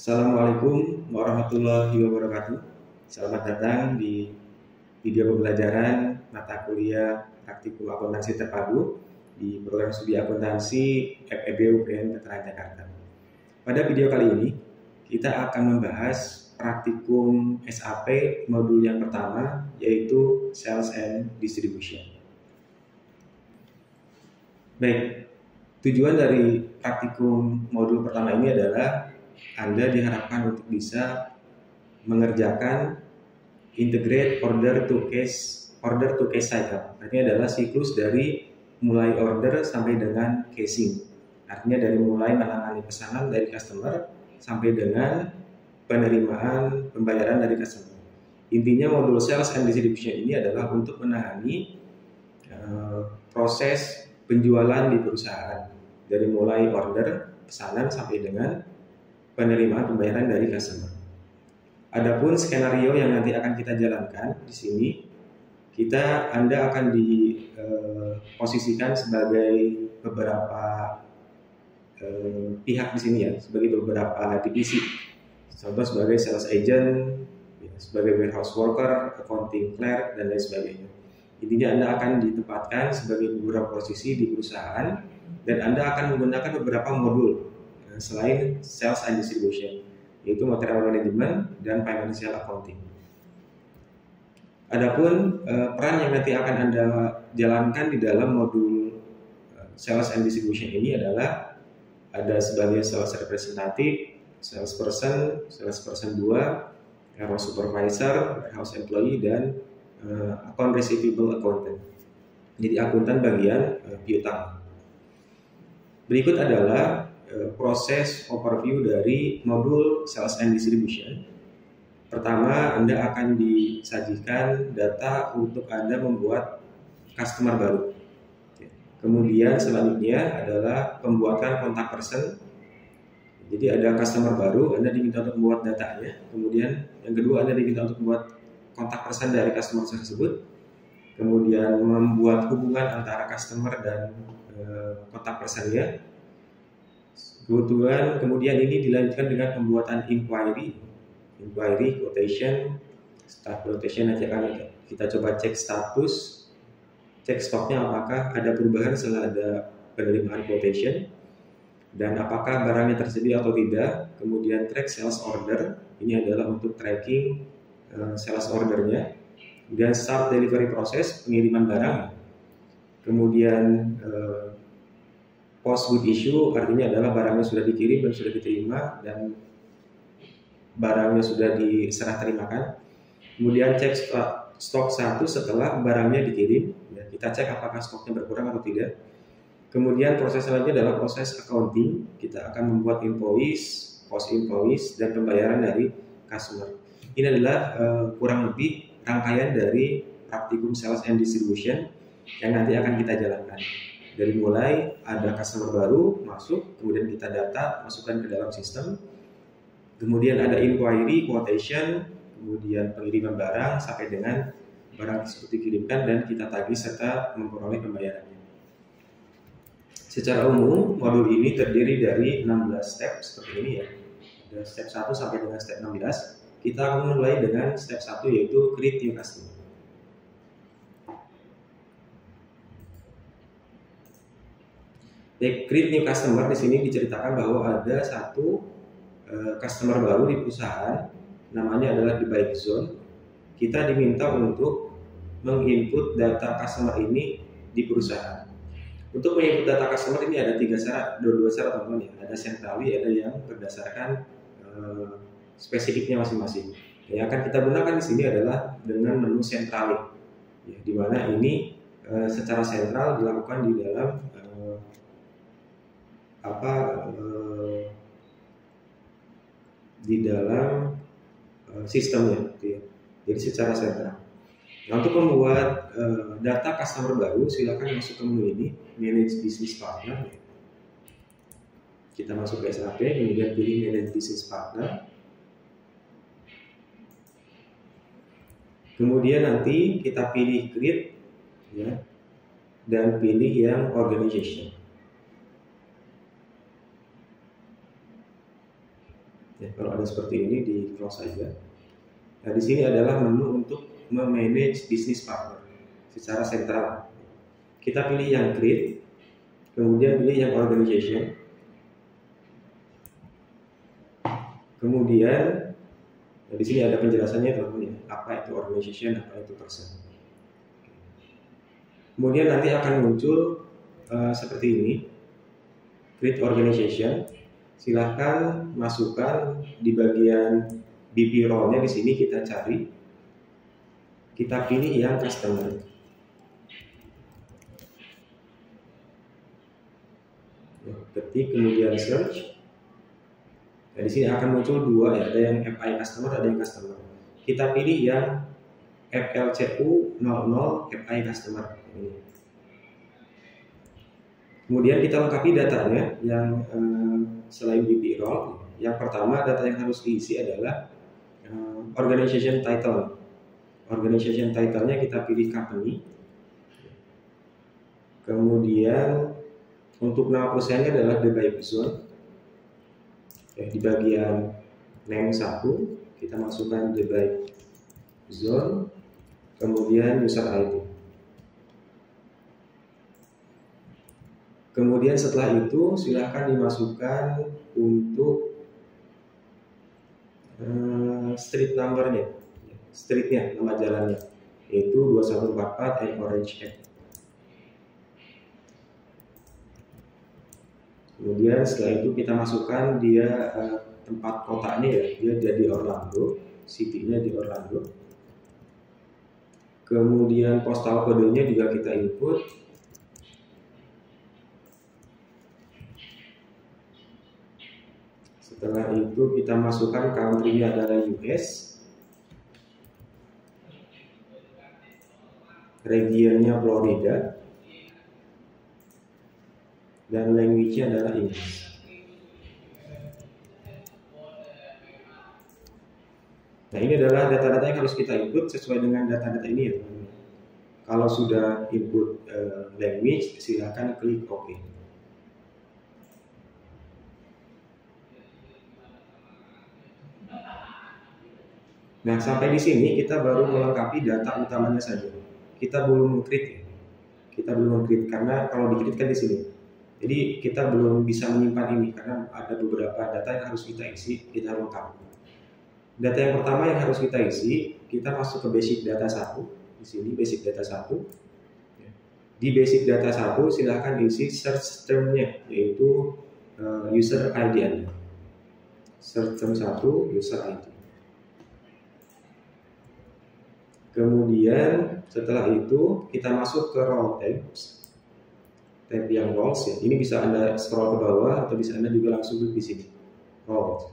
Assalamualaikum warahmatullahi wabarakatuh. Selamat datang di video pembelajaran mata kuliah praktikum akuntansi terpadu di program studi akuntansi FEB UPN Veteran Jakarta. Pada video kali ini, kita akan membahas praktikum SAP modul yang pertama, yaitu Sales and Distribution. Baik, tujuan dari praktikum modul pertama ini adalah Anda diharapkan untuk bisa mengerjakan integrate order to cash cycle. Artinya adalah siklus dari mulai order sampai dengan casing. Artinya dari mulai menangani pesanan dari customer sampai dengan penerimaan pembayaran dari customer. Intinya modul sales and distribution ini adalah untuk menangani proses penjualan di perusahaan dari mulai order pesanan sampai dengan penerimaan pembayaran dari customer. Adapun skenario yang nanti akan kita jalankan di sini, Anda akan diposisikan sebagai beberapa pihak di sini ya, sebagai beberapa divisi. Contoh sebagai sales agent, sebagai warehouse worker, accounting clerk, dan lain sebagainya. Intinya Anda akan ditempatkan sebagai beberapa posisi di perusahaan dan Anda akan menggunakan beberapa modul selain sales and distribution, yaitu material management dan financial accounting. Adapun peran yang nanti akan Anda jalankan di dalam modul sales and distribution ini adalah ada sebagai sales representative, salesperson 2, warehouse supervisor, warehouse employee, dan account receivable accountant. Jadi akuntan bagian piutang. Berikut adalah proses overview dari modul sales and distribution. Pertama, Anda akan disajikan data untuk Anda membuat customer baru. Kemudian selanjutnya adalah pembuatan kontak person. Jadi ada customer baru, Anda diminta untuk membuat datanya. Kemudian yang kedua, Anda diminta untuk membuat kontak person dari customer tersebut. Kemudian membuat hubungan antara customer dan kontak personnya. Kemudian ini dilanjutkan dengan pembuatan inquiry, quotation, start quotation. Nanti akan kita coba cek status, cek stoknya apakah ada perubahan setelah ada penerimaan quotation dan apakah barangnya tersedia atau tidak. Kemudian track sales order, ini adalah untuk tracking sales ordernya. Dan start delivery proses, pengiriman barang. Kemudian post good issue, artinya adalah barangnya sudah dikirim dan sudah diterima dan barangnya sudah diserah terimakan. Kemudian cek stok 1 setelah barangnya dikirim, ya, kita cek apakah stoknya berkurang atau tidak. Kemudian proses selanjutnya adalah proses accounting, kita akan membuat invoice, post invoice, dan pembayaran dari customer. Ini adalah kurang lebih rangkaian dari praktikum sales and distribution yang nanti akan kita jalankan. Dari mulai ada customer baru masuk, kemudian kita data, masukkan ke dalam sistem. Kemudian ada inquiry, quotation, kemudian pengiriman barang sampai dengan barang tersebut dikirimkan dan kita tagih serta memperoleh pembayarannya. Secara umum, modul ini terdiri dari 16 step seperti ini ya. Ada step 1 sampai dengan step 16. Kita akan mulai dengan step 1 yaitu create new customer. Baik, create new customer di sini diceritakan bahwa ada satu customer baru di perusahaan, namanya adalah the buying zone. Kita diminta untuk menginput data customer ini di perusahaan. Untuk menginput data customer ini ada dua syarat teman-teman ya. Ada centrally, ada yang berdasarkan spesifiknya masing-masing. Yang akan kita gunakan di sini adalah dengan menu centrally, ya, di mana ini secara sentral dilakukan di dalam sistemnya, gitu ya. Jadi secara sentral. Nah, untuk membuat data customer baru, silakan masuk ke menu ini, Manage Business Partner. Kita masuk ke SAP, kemudian pilih Manage Business Partner. Kemudian nanti kita pilih Create, ya, dan pilih yang Organization. Ya, kalau ada seperti ini di close saja. Nah, di sini adalah menu untuk memanage bisnis partner secara sentral. Kita pilih yang create, kemudian pilih yang organization, kemudian di sini ada penjelasannya teman-teman, apa itu organization, apa itu person. Kemudian nanti akan muncul seperti ini, create organization. Silahkan masukkan di bagian BP role-nya, di sini kita cari, kita pilih yang customer. Ketik kemudian search. Nah, di sini akan muncul dua ya, ada yang FI customer, ada yang customer. Kita pilih yang FLCU 00 FI customer. Kemudian kita lengkapi datanya yang selain BP role. Yang pertama data yang harus diisi adalah organization title. Organization title-nya kita pilih company. Kemudian untuk nama perusahaannya adalah The Buy Zone. Di bagian name 1 kita masukkan The Buy Zone, kemudian user ID. Kemudian setelah itu silahkan dimasukkan untuk street number-nya, streetnya, nama jalannya, yaitu 2144 and Orange Egg. Kemudian setelah itu kita masukkan dia tempat kotanya ya, dia jadi Orlando, city-nya di Orlando. Kemudian postal kodenya juga kita input. Setelah itu kita masukkan country-nya adalah US, region-nya Florida, dan language-nya adalah English. Nah, ini adalah data-data yang harus kita input sesuai dengan data-data ini ya teman-teman. Kalau sudah input language, silakan klik OK. Nah, sampai di sini kita baru melengkapi data utamanya saja. Kita belum create, kita belum create karena kalau di-create kan di sini. Jadi kita belum bisa menyimpan ini karena ada beberapa data yang harus kita isi, kita lengkap. Data yang pertama yang harus kita isi, kita masuk ke basic data 1. Di sini basic data 1. Di basic data 1 silahkan isi search term-nya, yaitu user ID Anda. Search term 1 user ID. Kemudian setelah itu kita masuk ke role tabs, tab yang roles ya. Ini bisa Anda scroll ke bawah atau bisa Anda juga langsung klik di sini. Roles.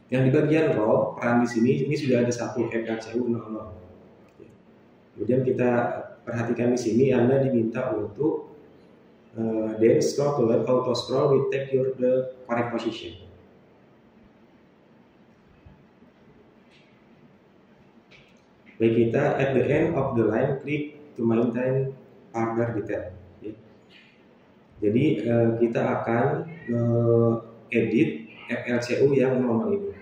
Yang di bagian role peran di sini ini sudah ada satu FLCU 00. Kemudian kita perhatikan di sini Anda diminta untuk then scroll to left, auto scroll will take your the correct position. Baik, kita at the end of the line klik to maintain further detail. Ya. Jadi kita akan edit FLCU yang normal ini.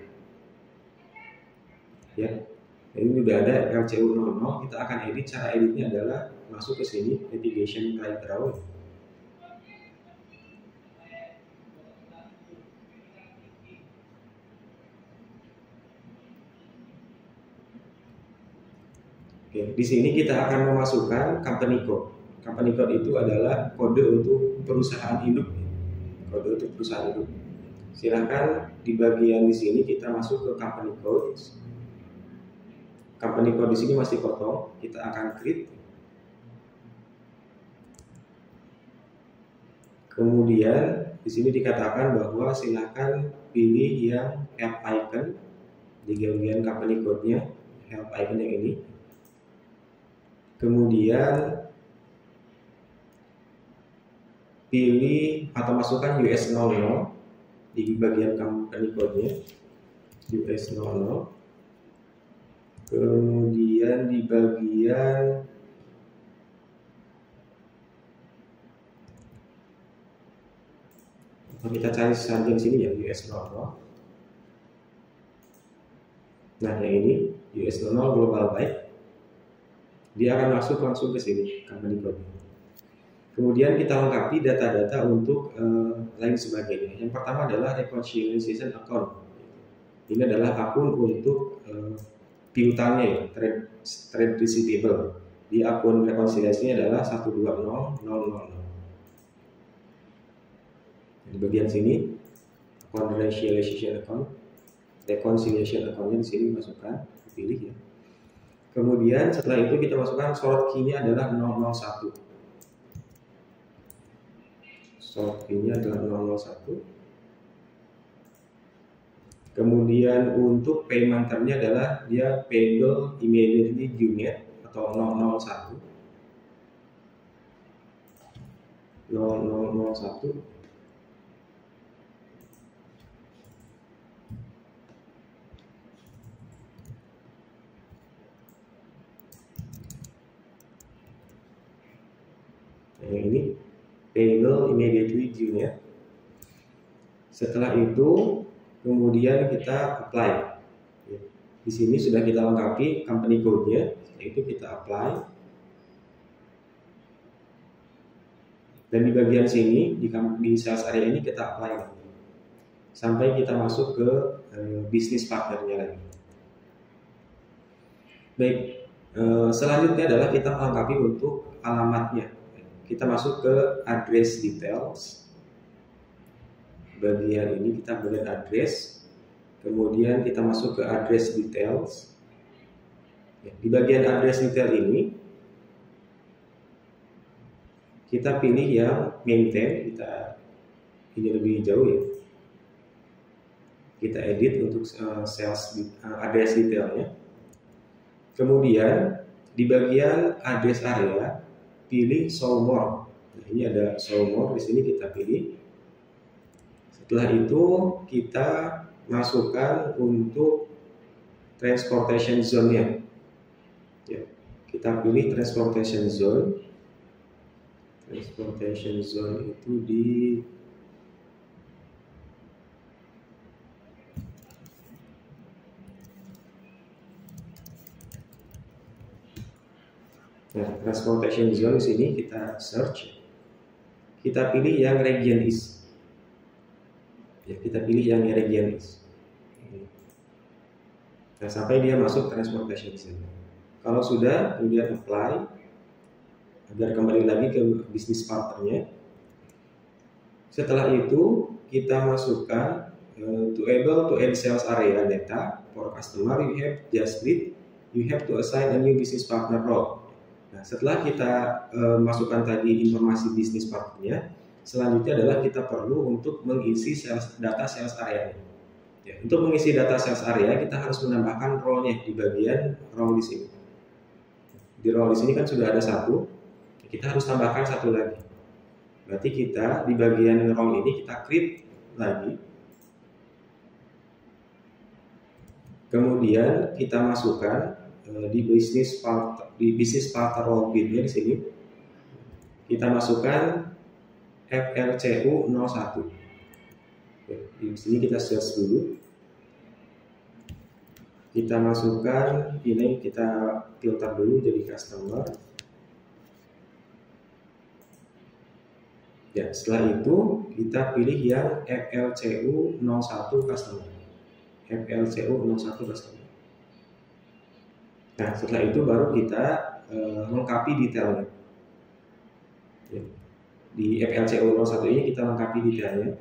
Ya, ini sudah ada FLCU 00. Kita akan edit. Cara editnya adalah masuk ke sini, navigation right arrow. Oke, di sini kita akan memasukkan company code. Company code itu adalah kode untuk perusahaan induk. Kode untuk perusahaan induk. Silakan di bagian di sini kita masuk ke company code. Company code di sini masih kosong. Kita akan create. Kemudian di sini dikatakan bahwa silakan pilih yang help icon di bagian company code-nya, help icon yang ini. Kemudian pilih atau masukkan US 00 di bagian company code-nya, US 00. Kemudian di bagian kita cari saja di sini ya US 00. Nah, yang ini US00 global byte, dia akan masuk langsung ke sini company code. Kemudian kita lengkapi data-data untuk lain sebagainya. Yang pertama adalah reconciliation account. Ini adalah akun untuk piutangnya ya, trade receivable. Di akun rekonsiliasinya adalah 120.000. Di bagian sini account reconciliation accountnya di sini masukkan, pilih ya. Kemudian setelah itu kita masukkan short key-nya adalah 001. Short key-nya adalah 001. Kemudian untuk payment term-nya adalah dia payable immediately due atau 001. 0001. Yang ini payable immediately due. Setelah itu kemudian kita apply. Di sini sudah kita lengkapi company code-nya, itu kita apply. Dan di bagian sini di sales area ini kita apply lagi. Sampai kita masuk ke bisnis partnernya lagi. Baik, selanjutnya adalah kita melengkapi untuk alamatnya. Kita masuk ke address details. Bagian ini kita berikan address, kemudian kita masuk ke address details. Di bagian address detail ini kita pilih yang maintain, kita ini lebih jauh ya. Kita edit untuk sales address detailnya. Kemudian di bagian address area pilih show more. Nah, ini ada show more, di sini kita pilih. Setelah itu kita masukkan untuk transportation zone-nya. Ya, kita pilih transportation zone. Transportation zone itu di transportation zone di sini kita search. Kita pilih yang region East. Ya, kita pilih yang region East. Nah, sampai dia masuk transportation zone. Kalau sudah, kemudian apply agar kembali lagi ke bisnis partnernya. Setelah itu kita masukkan to able to add sales area data for customer, you have just read, you have to assign a new business partner role. Nah, setelah kita masukkan tadi informasi bisnis partnernya, selanjutnya adalah kita perlu untuk mengisi data sales area. Ya, untuk mengisi data sales area kita harus menambahkan role-nya di bagian role di sini. Di role di sini kan sudah ada satu, kita harus tambahkan satu lagi. Berarti kita di bagian role ini kita create lagi. Kemudian kita masukkan di business partner role bid-nya di sini. Kita masukkan FLCU 01. Di sini kita search dulu. Kita masukkan ini, kita filter dulu jadi customer. Ya, setelah itu kita pilih yang FLCU 01 customer. FLCU 01 customer. Nah, setelah itu baru kita lengkapi detailnya. Ya. Di FLCU 01 ini kita lengkapi detailnya.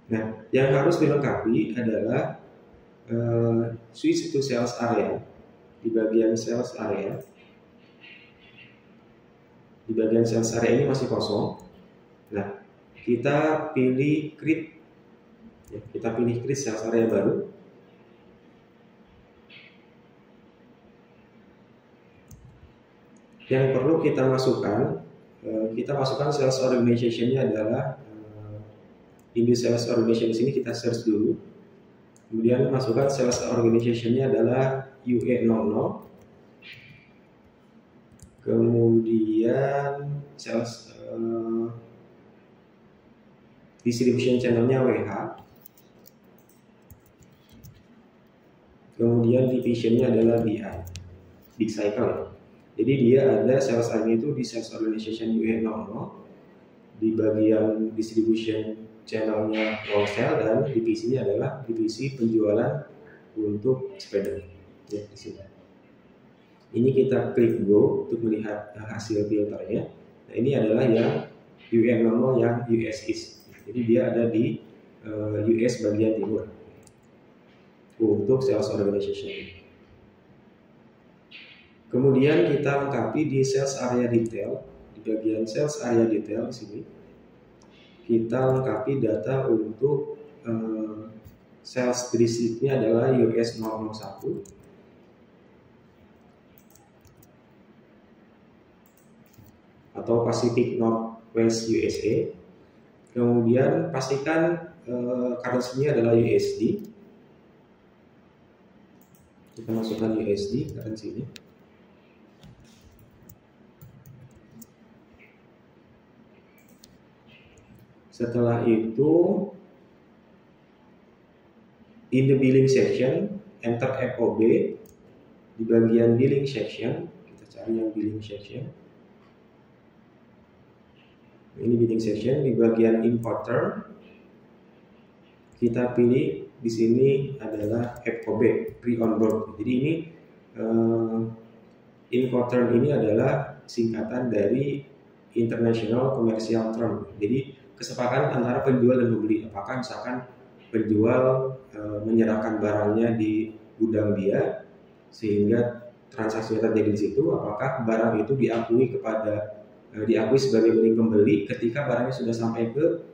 Nah, yang harus dilengkapi adalah switch to sales area. Di bagian sales area, di bagian sales area ini masih kosong. Nah, kita pilih create. Ya, kita pilih create sales area baru. Yang perlu kita masukkan sales organization-nya adalah in the sales organization di sini kita search dulu. Kemudian masukkan sales organization-nya adalah UE00. Kemudian sales distribution channelnya WH. Kemudian divisionnya adalah BI, Big Cycle. Jadi dia ada sales area itu di sales organization UE00, di bagian distribution channelnya wholesale, dan divisinya adalah divisi penjualan untuk sepeda. Ya, di sini. Ini kita klik go untuk melihat hasil filternya. Nah, ini adalah yang UE00 yang US East. Jadi dia ada di US bagian timur untuk sales organization. Kemudian kita lengkapi di sales area detail. Di bagian sales area detail di sini kita lengkapi data untuk sales districtnya adalah US 001 atau Pacific Northwest USA. Kemudian pastikan currency-nya adalah USD. Kita masukkan USD currency ini. Setelah itu, in the billing section, enter FOB. Di bagian billing section, kita cari yang billing section. Ini billing section. Di bagian importer, kita pilih di sini adalah FOB, pre-on board. Jadi ini Incoterm ini adalah singkatan dari International Commercial Term. Jadi kesepakatan antara penjual dan pembeli. Apakah misalkan penjual menyerahkan barangnya di gudang dia sehingga transaksi terjadi di situ, apakah barang itu diakui sebagai milik pembeli ketika barangnya sudah sampai ke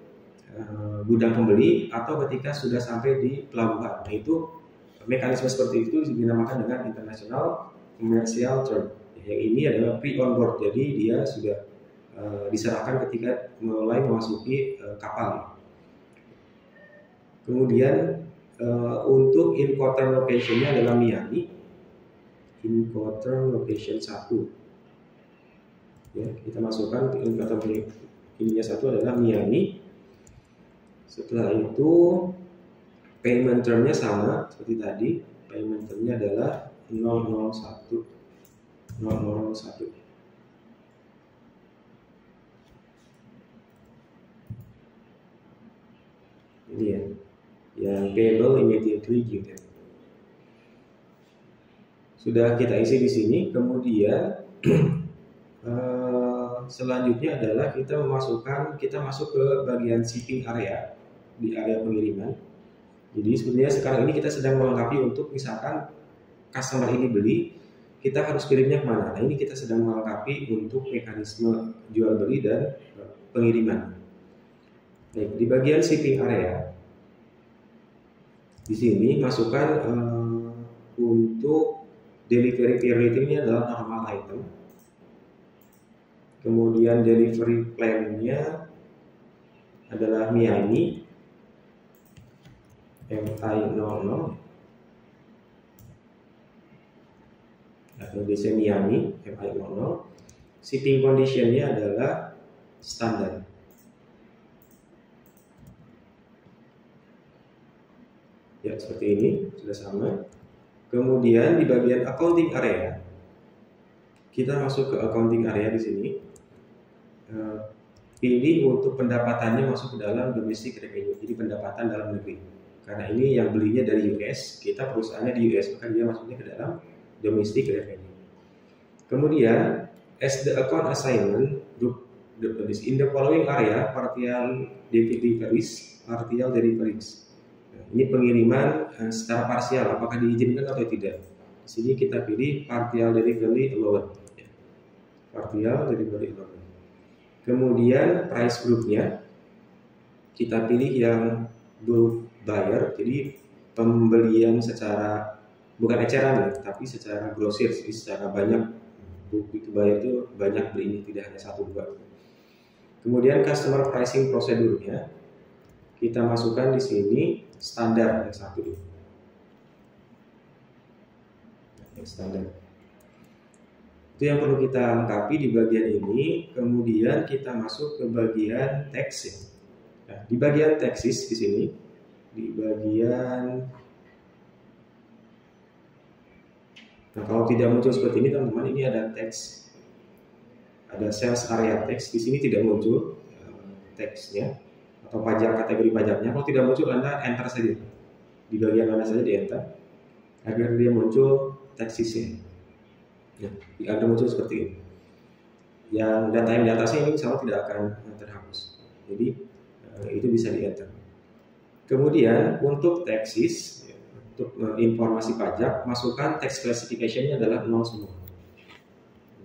gudang pembeli atau ketika sudah sampai di pelabuhan. Nah, itu mekanisme seperti itu dinamakan dengan International Commercial Term. Yang ini adalah pre-on board, jadi dia sudah diserahkan ketika mulai memasuki kapal. Kemudian untuk Incoterm location-nya adalah Miami. Incoterm location 1. Ya, kita masukkan Incoterm ininya 1 adalah Miami. Setelah itu payment term-nya sama seperti tadi. Payment term-nya adalah 001. Ini ya, yang payable immediately given. Sudah kita isi di sini. Kemudian selanjutnya adalah kita masuk ke bagian shipping area, di area pengiriman. Jadi sebenarnya sekarang ini kita sedang melengkapi untuk misalkan customer ini beli, kita harus kirimnya kemana. Nah, ini kita sedang melengkapi untuk mekanisme jual beli dan pengiriman. Baik, di bagian shipping area, di sini masukkan untuk delivery period ini adalah normal item. Kemudian delivery plan-nya adalah Miami MI00 atau DC Miami MI00. Shipping condition-nya adalah standar. Ya, seperti ini sudah sama. Kemudian di bagian accounting area, kita masuk ke accounting area di sini. Pilih untuk pendapatannya masuk ke dalam domestic revenue, jadi pendapatan dalam negeri. Karena ini yang belinya dari US, kita perusahaannya di US, maka dia masuknya ke dalam domestic revenue. Kemudian, as the account assignment group in the following area, partial deliveries. Nah, ini pengiriman secara parsial, apakah diizinkan atau tidak. Di sini kita pilih partial delivery allowed. Partial delivery allowed. Kemudian price group-nya kita pilih yang bulk buyer, jadi pembelian secara bukan eceran ya, tapi secara grosir, jadi secara banyak. Bulk itu buyer itu banyak belinya, tidak hanya 1-2. Kemudian customer pricing prosedurnya kita masukkan di sini standar yang 1 ini. Yang standar. Itu yang perlu kita lengkapi di bagian ini. Kemudian kita masuk ke bagian teks. Nah, di bagian teksis di sini, di bagian, nah kalau tidak muncul seperti ini teman-teman, ini ada teks, ada sales area teks. Di sini tidak muncul teksnya atau pajak, kategori pajaknya. Kalau tidak muncul, Anda enter saja di bagian mana saja, di enter agar dia muncul teksisnya. Ya, ada muncul seperti ini. Yang data yang di atasnya ini insya Allah tidak akan terhapus. Jadi itu bisa di enter. Kemudian untuk teksis, untuk informasi pajak, masukkan text classification-nya adalah 0 semua.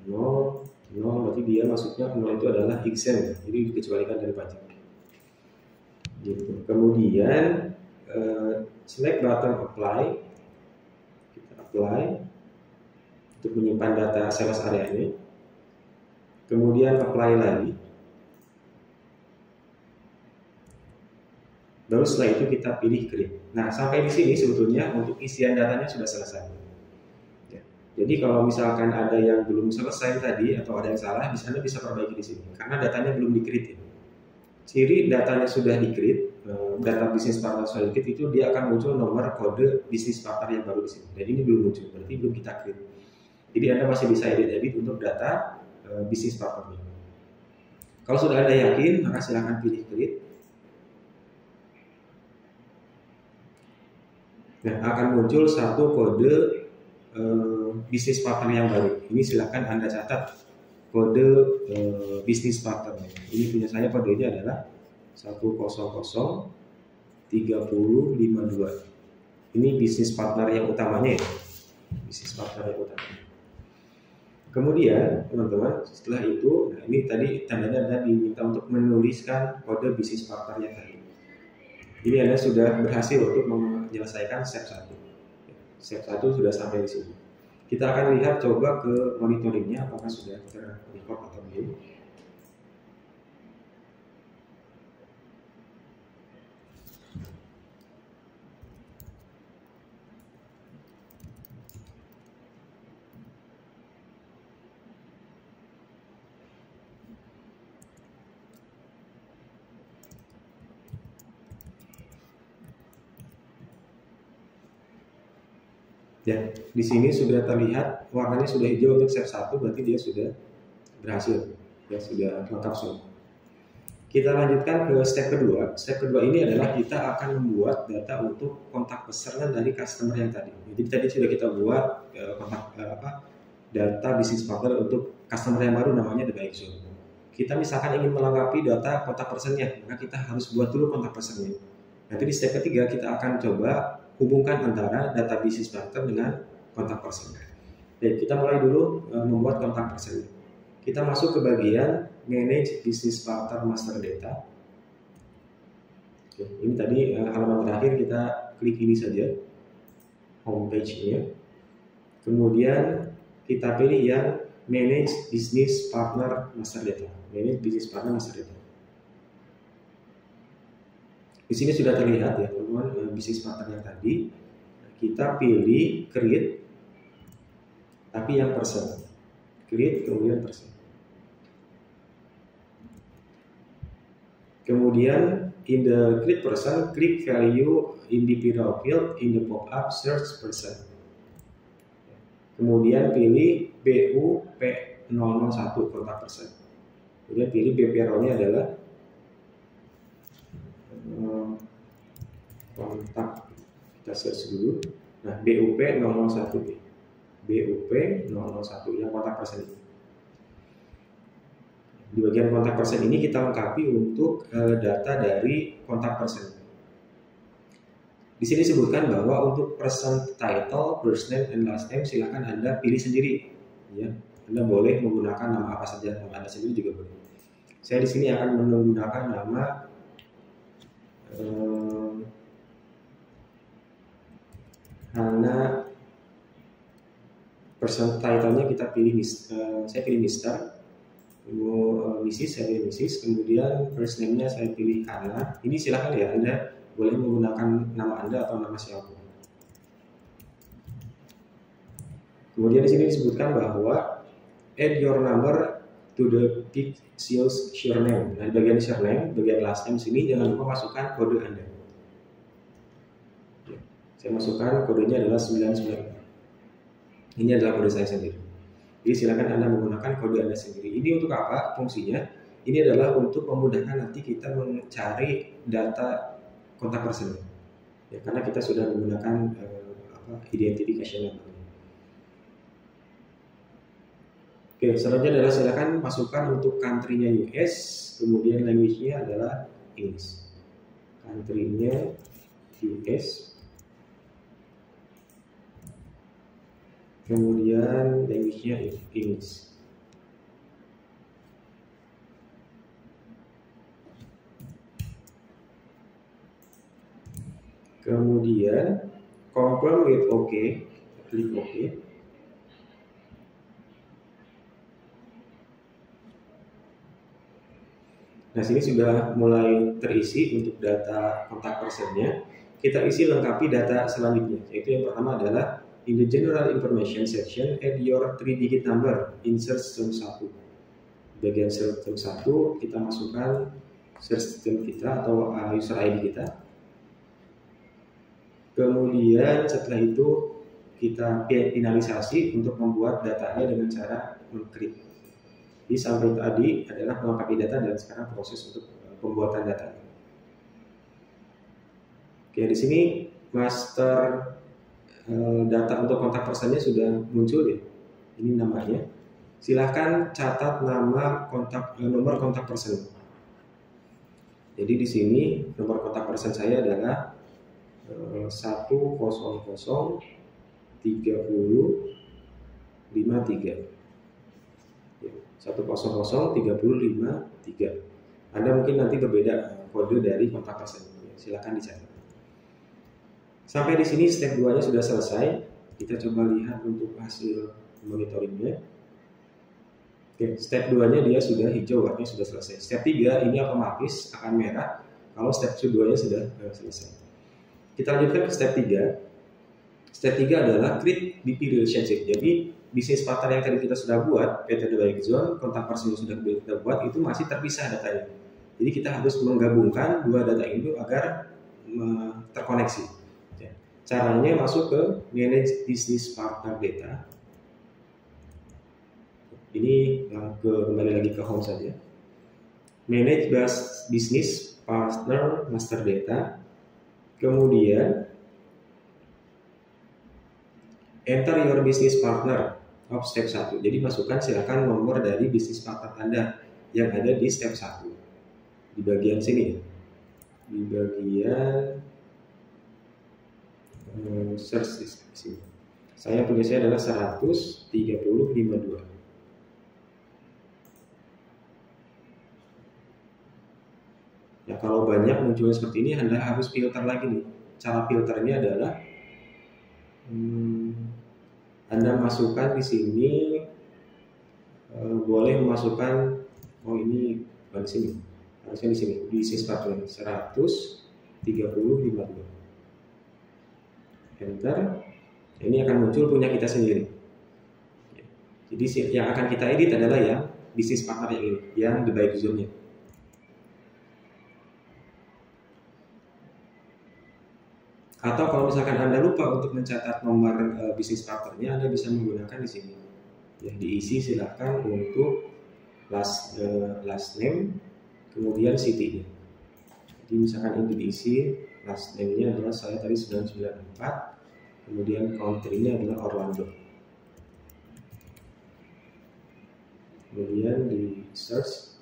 0 berarti dia masuknya 0 itu adalah exempt, jadi dikecualikan dari pajak. Gitu. Kemudian select button apply, kita apply untuk menyimpan data sales area ini. Kemudian apply lagi. Baru setelah itu kita pilih create. Nah, sampai di sini sebetulnya untuk isian datanya sudah selesai. Ya. Jadi kalau misalkan ada yang belum selesai tadi atau ada yang salah, Anda bisa perbaiki di sini karena datanya belum di-create. Ya. Ciri datanya sudah di-create, data bisnis partner sudah di-create, itu dia akan muncul nomor kode bisnis partner yang baru di sini. Jadi ini belum muncul, berarti belum kita create. Jadi Anda masih bisa edit untuk data bisnis partnernya. Kalau sudah Anda yakin, maka silakan pilih create. Nah, akan muncul satu kode bisnis partner yang baru. Ini silakan Anda catat kode bisnis partner. Ini punya saya, kodenya adalah 1003052. Ini bisnis partner yang utamanya ya. Bisnis partner yang utama. Kemudian teman-teman, setelah itu, nah ini tadi tandanya Anda diminta untuk menuliskan kode bisnis partnernya tadi. Ini Anda sudah berhasil untuk menyelesaikan step 1. Step 1 sudah sampai di sini. Kita akan lihat coba ke monitoringnya apakah sudah terrecord atau belum. Ya, di sini sudah terlihat warnanya sudah hijau untuk step 1, berarti dia sudah berhasil, ya sudah lengkap semua. Kita lanjutkan ke step kedua. Step kedua ini adalah kita akan membuat data untuk kontak pesanan dari customer yang tadi. Jadi tadi sudah kita buat data bisnis partner untuk customer yang baru, namanya The Bike Shop. Kita misalkan ingin melengkapi data kontak personnya, maka kita harus buat dulu kontak personnya. Nanti di step ketiga kita akan coba hubungkan antara data bisnis partner dengan kontak person. Jadi kita mulai dulu membuat kontak person. Kita masuk ke bagian manage business partner master data. Oke, ini tadi halaman terakhir, kita klik ini saja, homepage-nya. Kemudian kita pilih yang manage business partner master data. Manage business partner master data. Di sini sudah terlihat ya teman-teman, bisnis partner yang tadi. Kita pilih create, tapi yang person. Create kemudian person. Kemudian in the create person, klik value in the pivot field in the pop-up search person. Kemudian pilih BUP001 kontak person. Kemudian pilih BPRO-nya adalah kontak, kita search dulu. Nah, BUP001, BUP001 yang kontak person ini. Di bagian kontak person ini kita lengkapi untuk data dari kontak person. Di sini disebutkan bahwa untuk person title, first name, and last name silakan Anda pilih sendiri. Ya, Anda boleh menggunakan nama apa saja, nama Anda sendiri juga boleh. Saya di sini akan menggunakan nama karena person title-nya kita pilih saya pilih Mister, Mrs, saya pilih Mrs, kemudian first name-nya saya pilih Karna. Ini silakan ya, Anda boleh menggunakan nama Anda atau nama siapa. Kemudian di sini disebutkan bahwa add your number to the pick sales surname. Nah, di bagian surname, bagian last name sini jangan lupa masukkan kode Anda. Saya masukkan kodenya adalah 99. Ini adalah kode saya sendiri. Jadi silakan Anda menggunakan kode Anda sendiri. Ini untuk apa fungsinya? Ini adalah untuk memudahkan nanti kita mencari data kontak person. Ya, karena kita sudah menggunakan identification number. Oke, selanjutnya adalah silakan masukkan untuk country-nya US, kemudian language-nya adalah English. Country-nya US, kemudian language-nya English. Kemudian confirm with OK, klik OK. Nah, sini sudah mulai terisi untuk data kontak personnya. Kita isi lengkapi data selanjutnya, yaitu yang pertama adalah in the general information section, add your 3-digit number, insert term 1. Bagian term 1 kita masukkan search term kita atau user ID kita. Kemudian setelah itu kita finalisasi untuk membuat datanya dengan cara mengklik. Jadi sampai tadi adalah melengkapi data dan sekarang proses untuk pembuatan data. Oke, di sini master data untuk kontak personnya sudah muncul ya. Ini namanya. Silahkan catat nama nomor kontak person. Jadi di sini nomor kontak person saya adalah 100 30 53. 1003053. Anda mungkin nanti berbeda kode dari kontak person. Silakan dicatat. Sampai di sini step 2-nya sudah selesai. Kita coba lihat untuk hasil monitoringnya. Oke, step 2-nya dia sudah hijau, artinya sudah selesai. Step 3 ini otomatis akan merah kalau step 2-nya sudah selesai. Kita lanjutkan ke step 3. Step 3 adalah create BP relationship. Jadi bisnis partner yang tadi kita sudah buat, PT The Bike Zone, kontak person yang sudah kita buat itu masih terpisah datanya. Jadi kita harus menggabungkan dua data itu agar terkoneksi. Caranya masuk ke manage business partner data. Ini kembali lagi ke home saja. Manage business partner master data. Kemudian enter your business partner of step 1. Jadi masukkan silakan nomor dari bisnis partner Anda yang ada di step 1. Di bagian sini. Di bagian search di sini. Saya punya adalah 13052. Ya, kalau banyak munculnya seperti ini, Anda harus filter lagi nih. Cara filternya adalah Anda masukkan di sini, boleh memasukkan, ini bukan di sini, harusnya di sini, bisnis partner 13052. Enter, ini akan muncul punya kita sendiri. Jadi yang akan kita edit adalah yang bisnis partner yang ini, yang The Bike Zone-nya. Atau kalau misalkan Anda lupa untuk mencatat nomor bisnis partnernya, Anda bisa menggunakan di sini. Ya, diisi silakan untuk last name, kemudian city-nya. Jadi misalkan ini diisi last name-nya adalah saya tadi 994, kemudian country-nya adalah Orlando. Kemudian di search.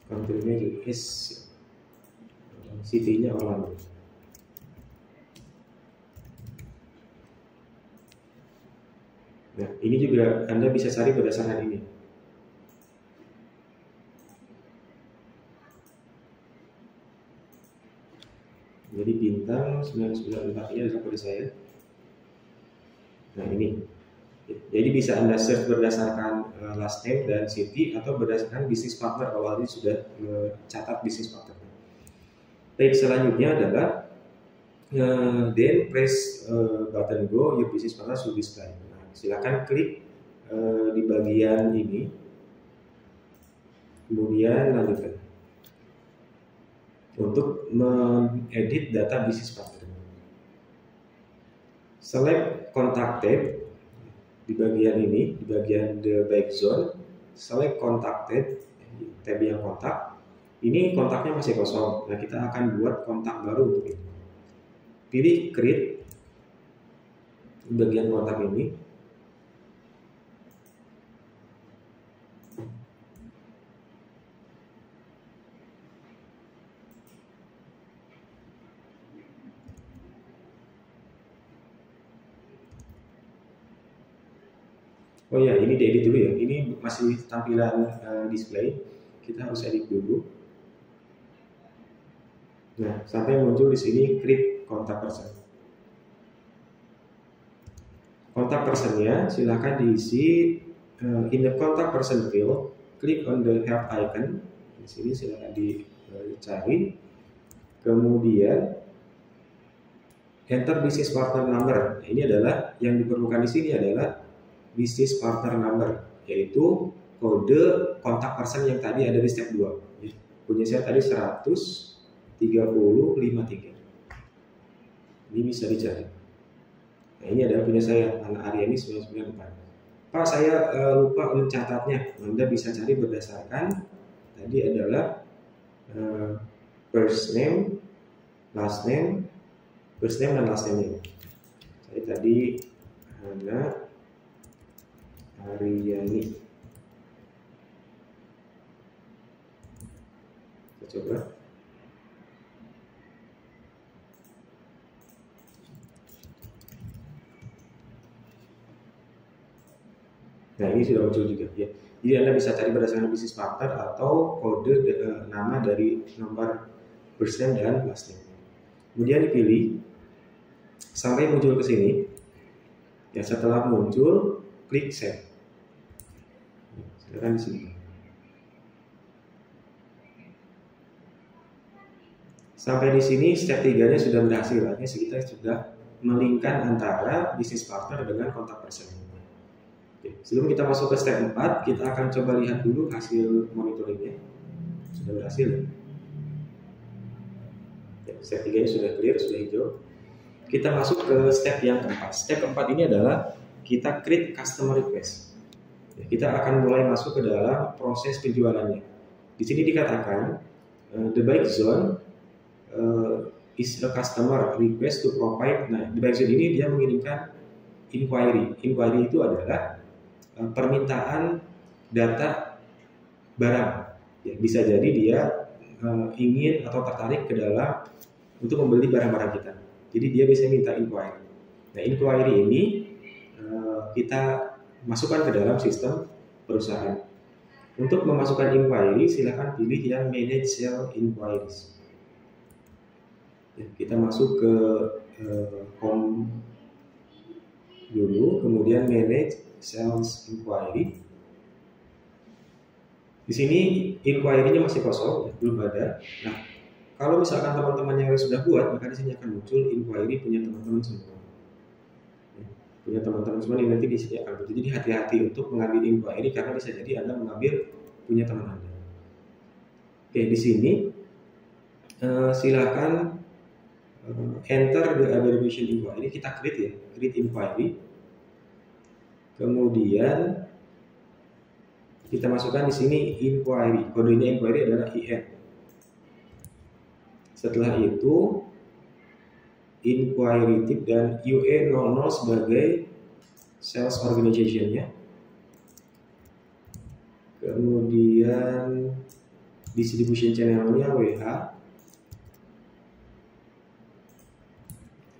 Country-nya US, city-nya Orlando. Nah, ini juga Anda bisa cari berdasarkan ini. Jadi bintang 994 ini adalah kode saya. Nah, ini. Jadi bisa Anda search berdasarkan last name dan city atau berdasarkan bisnis partner kalau tadi sudah catat bisnis partner. Page selanjutnya adalah then press button go, your business partner should be displayed. Nah, silakan klik di bagian ini, kemudian lanjutkan untuk mengedit data bisnis partner. Select contact tab di bagian ini, di bagian the back zone. Select contact tab yang kontak. Ini kontaknya masih kosong. Nah, kita akan buat kontak baru untuk ini. Pilih create di bagian kontak ini. Oh ya, ini diedit dulu ya. Ini masih tampilan display. Kita harus edit dulu. Nah, sampai muncul di sini create contact person. Kontak personnya silahkan diisi in the contact person field. Klik on the help icon. Di sini silahkan dicari. Kemudian enter business partner number. Nah, ini adalah yang diperlukan di sini adalah business partner number, yaitu kode kontak person yang tadi ada di step 2. Punya saya tadi 13053. Ini bisa dicari. Nah, ini adalah punya saya, Ana Aryani 994. Pak, saya lupa mencatatnya. Anda bisa cari berdasarkan tadi adalah first name, last name, first name dan last name. Saya tadi Ana Aryani. Kita coba. Nah, ini sudah muncul juga ya. Jadi Anda bisa cari berdasarkan business partner atau kode nama dari nomor first name dan last name. Kemudian dipilih sampai muncul ke sini. Ya, setelah muncul klik save. Silakan di sini. Sampai di sini step 3-nya sudah berhasil. Artinya kita sudah melingkan antara business partner dengan kontak person. Oke, sebelum kita masuk ke step 4, kita akan coba lihat dulu hasil monitoringnya. Sudah berhasil. Ya, step 3-nya sudah clear, sudah hijau. Kita masuk ke step yang keempat. Step keempat ini adalah kita create customer request. Ya, kita akan mulai masuk ke dalam proses penjualannya. Di sini dikatakan the buy zone is a customer request to provide. Nah, the buy zone ini dia mengirimkan inquiry. Inquiry itu adalah permintaan data barang. Ya, bisa jadi dia ingin atau tertarik ke dalam untuk membeli barang-barang kita. Jadi dia bisa minta inquiry. Nah, inquiry ini kita masukkan ke dalam sistem perusahaan. Untuk memasukkan inquiry, silakan pilih yang manage sales inquiries. Ya, kita masuk ke home dulu, kemudian manage sales inquiry. Di sini inquiry-nya masih kosong, ya, belum ada. Nah, kalau misalkan teman-teman yang sudah buat, maka di sini akan muncul inquiry punya teman-teman semua. Ya, punya teman-teman semua ini nanti di sini akan muncul. Jadi hati-hati untuk mengambil inquiry karena bisa jadi Anda mengambil punya teman Anda. Oke, di sini silakan enter the abbreviation inquiry. Kita create ya, create inquiry. Kemudian kita masukkan di sini inquiry. Kodenya inquiry adalah IN. Setelah itu inquiry tip dan UE00 sebagai sales organization-nya. Kemudian distribution channel-nya WH.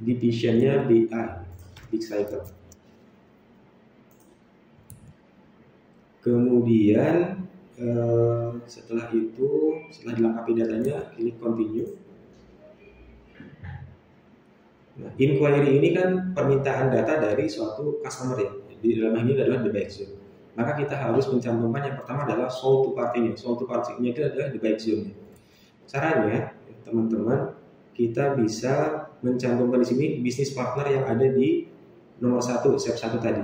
Division-nya BI, Big Cycle. Kemudian setelah itu, setelah dilengkapi datanya, klik continue. Nah, inquiry ini kan permintaan data dari suatu customer ya. Di dalam ini adalah the buy zone. Maka kita harus mencantumkan yang pertama adalah sold to party-nya. Sold to party-nya itu adalah the buy zone. Caranya, teman-teman, kita bisa mencantumkan di sini bisnis partner yang ada di nomor 1, step 1 tadi.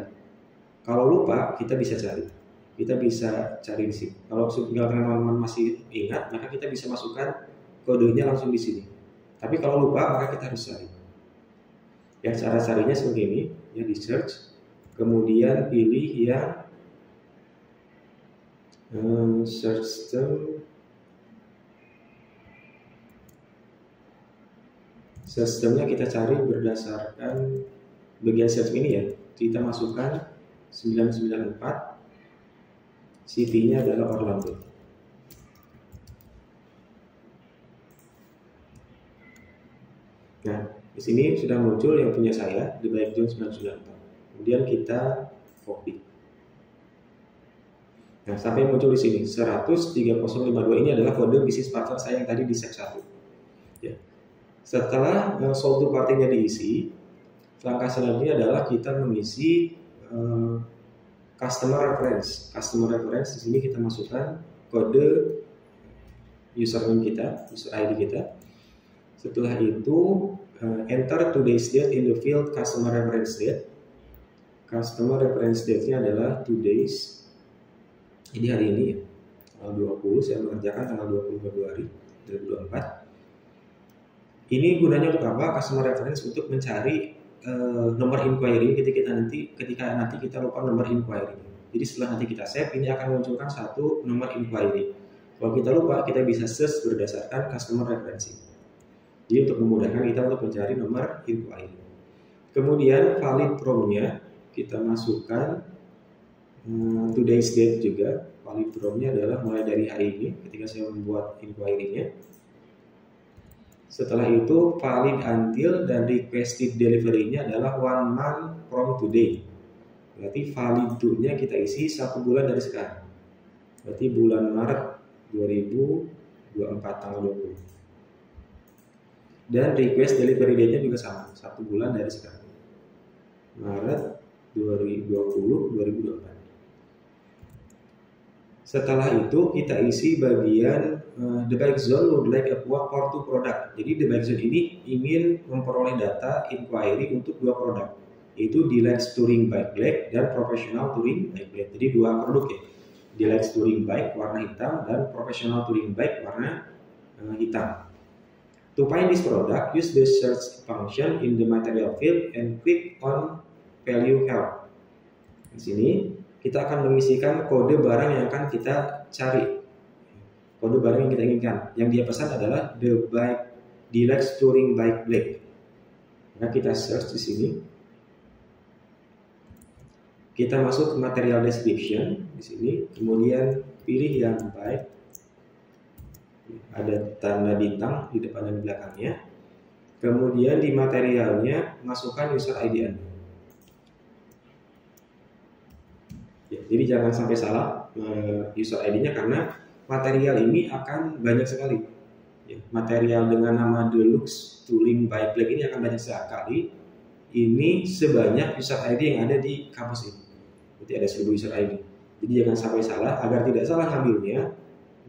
Kalau lupa, kita bisa cari. Kita bisa cari di sini. Kalau teman-teman masih ingat, maka kita bisa masukkan kodenya langsung di sini. Tapi kalau lupa, maka kita harus cari. Ya, cara carinya seperti ini, ya di search, kemudian pilih yang search term. Sistemnya kita cari berdasarkan bagian search ini ya. Kita masukkan 994, city-nya adalah Orlando. Nah, di sini sudah muncul yang punya saya, The Bike Zone 994. Kemudian kita copy. Nah, sampai muncul di sini 13052 ini adalah kode bisnis partner saya yang tadi di step 1. Ya. Setelah sold to party-nya diisi, langkah selanjutnya adalah kita mengisi customer reference. Customer reference di sini kita masukkan kode username kita, user ID kita. Setelah itu enter today's date in the field customer reference date. Customer reference date-nya adalah today's. Jadi hari ini ya, tanggal 20, saya mengerjakan tanggal 20 Februari 2024. Ini gunanya untuk apa? Customer reference untuk mencari nomor inquiry ketika nanti kita lupa nomor inquiry. Jadi setelah nanti kita save, ini akan munculkan satu nomor inquiry. Kalau kita lupa, kita bisa search berdasarkan customer reference. Jadi untuk memudahkan kita untuk mencari nomor inquiry. Kemudian valid from-nya kita masukkan today's date juga. Valid from-nya adalah mulai dari hari ini ketika saya membuat inquiry-nya. Setelah itu valid until dan requested delivery-nya adalah 1 month from today. Berarti valid to-nya kita isi 1 bulan dari sekarang. Berarti bulan Maret 2024 tanggal 20. Dan request delivery date-nya juga sama, 1 bulan dari sekarang. Maret 2024. Setelah itu kita isi bagian The Bike Zone would like a quote for 2 product. Jadi The Bike Zone ini ingin memperoleh data inquiry untuk 2 produk, yaitu Deluxe Touring Bike Black dan Professional Touring Bike Black. Jadi 2 produk ya, Deluxe Touring Bike warna hitam dan Professional Touring Bike warna hitam. To find this product, use the search function in the material field and click on value help. Di sini kita akan mengisikan kode barang yang akan kita cari. Kode barang yang kita inginkan. Yang dia pesan adalah The Bike Deluxe Touring Bike Black. Maka kita search di sini. Kita masuk ke material description di sini, kemudian pilih yang bike. Ada tanda bintang di depan dan belakangnya. Kemudian di materialnya masukkan user ID Anda. Ya, jadi jangan sampai salah user ID-nya karena material ini akan banyak sekali. Ya, material dengan nama Deluxe Touring Bike Black ini akan banyak sekali. Ini sebanyak user ID yang ada di kampus ini. Berarti ada 1000 user ID. Jadi jangan sampai salah. Agar tidak salah ngambilnya,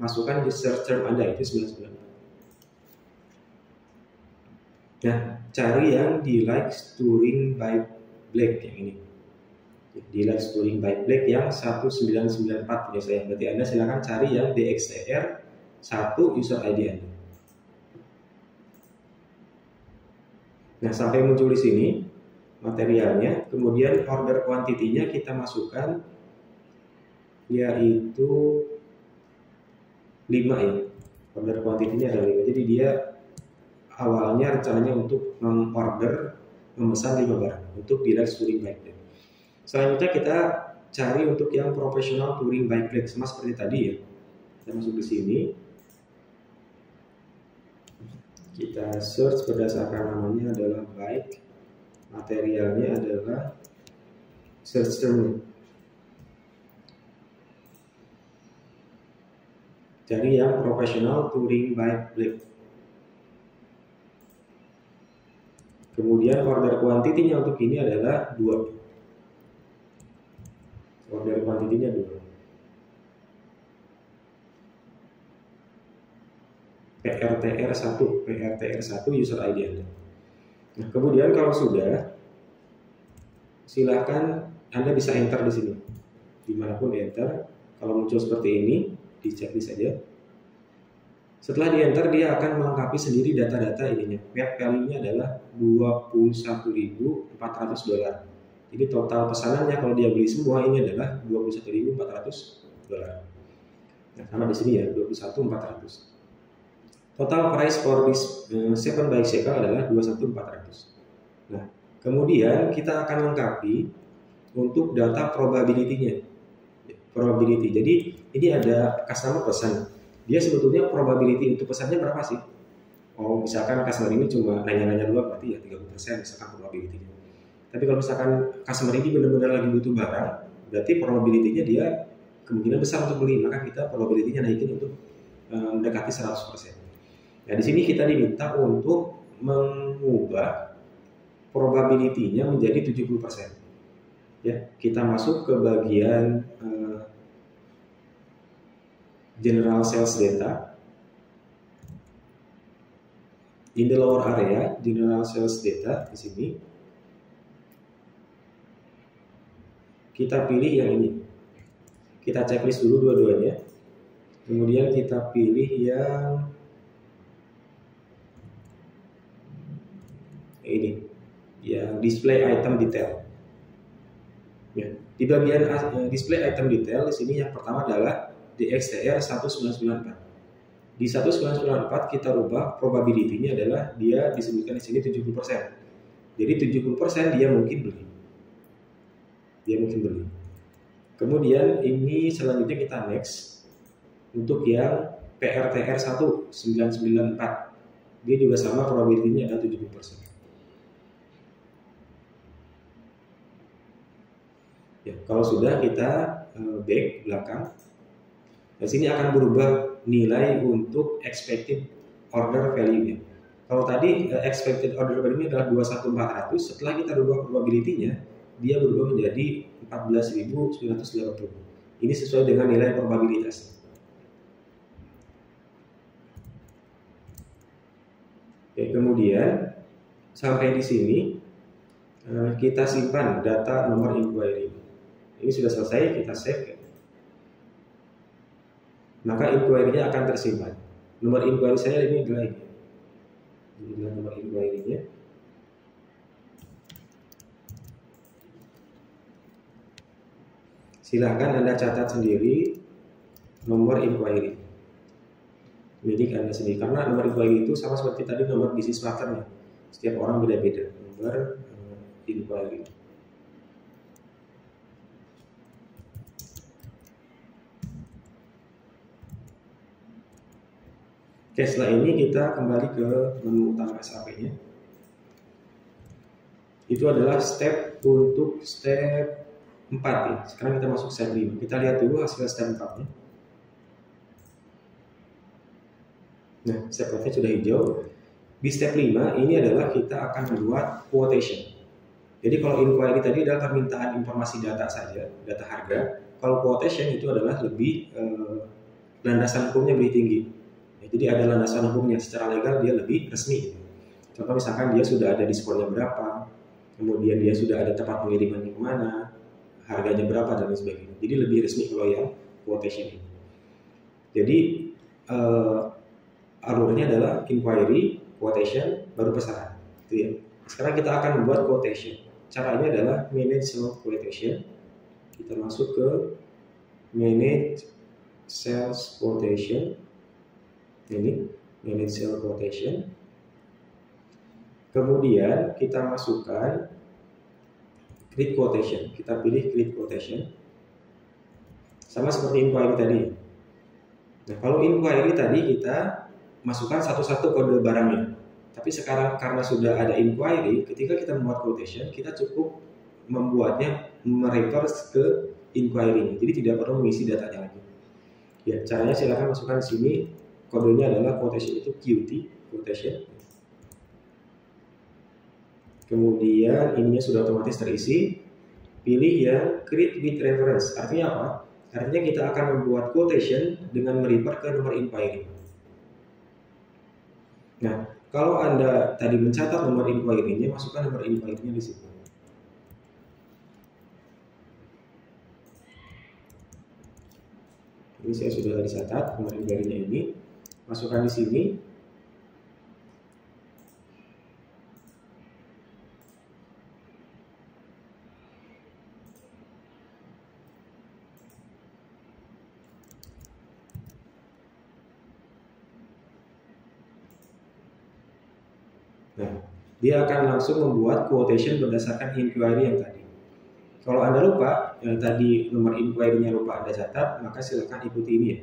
masukkan search term Anda itu 994. Nah, cari yang Deluxe Touring Bike Black yang ini. Deluxe Touring Bike Black yang 1994 punya saya. Berarti Anda silakan cari yang DXTR 1 user ID Anda. Nah, sampai muncul di sini materialnya, kemudian order quantity-nya kita masukkan yaitu 5 ya. Order quantity-nya ada 5. Jadi dia awalnya rencananya untuk memesan 5 barang untuk Deluxe Touring Bike Black. Selanjutnya kita cari untuk yang Professional Touring Bike Black sama seperti tadi ya. Kita masuk ke sini. Kita search berdasarkan namanya adalah bike. Materialnya adalah search term. Cari yang Professional Touring Bike Black. Kemudian order quantity-nya untuk ini adalah 2. Order quantity-nya 2. PRTR1 user ID Anda. Nah, kemudian kalau sudah, silakan Anda bisa enter di sini. Dimanapun di enter, kalau muncul seperti ini, di checklist saja. Setelah di enter, dia akan melengkapi sendiri data-data ininya. Paid value-nya adalah $21.400. Jadi total pesanannya kalau dia beli semua ini adalah $21.400. Nah, sama di sini ya, 21.400. Total price for this 7 bicycle adalah 21.400. Nah, kemudian kita akan lengkapi untuk data probability-nya. Probability. Jadi ini ada customer pesan. Dia sebetulnya probability untuk pesannya berapa sih? Oh, misalkan customer ini cuma nanya-nanya dulu, berarti ya 30% misalkan probability-nya. Tapi kalau misalkan customer ini benar-benar lagi butuh barang, berarti probability-nya dia kemungkinan besar untuk beli, maka kita probability-nya naikin untuk mendekati 100%. Nah, di sini kita diminta untuk mengubah probability-nya menjadi 70%. Ya, kita masuk ke bagian general sales data. In the lower area, general sales data di sini. Kita pilih yang ini. Kita checklist dulu dua-duanya. Kemudian kita pilih yang ini, yang display item detail. Ya, di bagian display item detail di sini yang pertama adalah DXTR 1994. Di 1994 kita rubah probability-nya adalah dia disebutkan di sini 70%. Jadi 70% dia mungkin beli. Kemudian ini selanjutnya kita next untuk yang PRTR 1994. Dia juga sama, probability-nya adalah 70%. Ya, kalau sudah kita back belakang, di sini akan berubah nilai untuk expected order value-nya. Kalau tadi expected order value-nya adalah 21.400, setelah kita rubah probability-nya, dia berubah menjadi 14.980. Ini sesuai dengan nilai probabilitas. Oke, kemudian sampai di sini kita simpan data nomor inquiry. Ini sudah selesai, kita save. Maka inquiry-nya akan tersimpan. Nomor inquiry saya ini adalah ini. Ini nomor inquiry-nya. Silahkan Anda catat sendiri nomor inquiry milik Anda sendiri. Karena nomor inquiry itu sama seperti tadi nomor business partner-nya. Setiap orang beda-beda nomor inquiry. Oke, setelah ini kita kembali ke menu utama SAP-nya. Itu adalah step untuk step 4 ya. Sekarang kita masuk step 5. Kita lihat dulu hasil step 4-nya. Nah, step 4-nya sudah hijau. Di step 5 ini adalah kita akan membuat quotation. Jadi kalau inquiry tadi adalah permintaan informasi data saja, data harga. Kalau quotation itu adalah lebih landasan hukumnya lebih tinggi. Jadi ada landasan hukumnya, secara legal dia lebih resmi. Contoh misalkan dia sudah ada diskonnya berapa, kemudian dia sudah ada tempat pengirimannya kemana, harganya berapa dan lain sebagainya. Jadi lebih resmi kalau yang quotation ini. Jadi alurnya adalah inquiry, quotation, baru pesanan. Gitu ya. Sekarang kita akan membuat quotation. Caranya adalah manage sales quotation. Kita masuk ke manage sales quotation. Ini manage sales quotation. Kemudian kita masukkan create quotation. Kita pilih create quotation. Sama seperti inquiry tadi. Nah, kalau inquiry tadi kita masukkan satu-satu kode barangnya. Tapi sekarang karena sudah ada inquiry, ketika kita membuat quotation, kita cukup membuatnya mereverse ke inquiry. Jadi tidak perlu mengisi datanya lagi. Ya, caranya silakan masukkan di sini. Kodenya adalah quotation itu QT, quotation. Kemudian ininya sudah otomatis terisi. Pilih yang create with reference. Artinya apa? Artinya kita akan membuat quotation dengan merefer ke nomor inquiry. Nah, kalau Anda tadi mencatat nomor inquiry-nya, masukkan nomor inquiry-nya di situ. Ini saya sudah dicatat nomor inquiry-nya ini, masukkan di sini. Nah, dia akan langsung membuat quotation berdasarkan inquiry yang tadi. Kalau Anda lupa, yang tadi nomor inquiry-nya lupa Anda catat, maka silakan ikuti ini ya.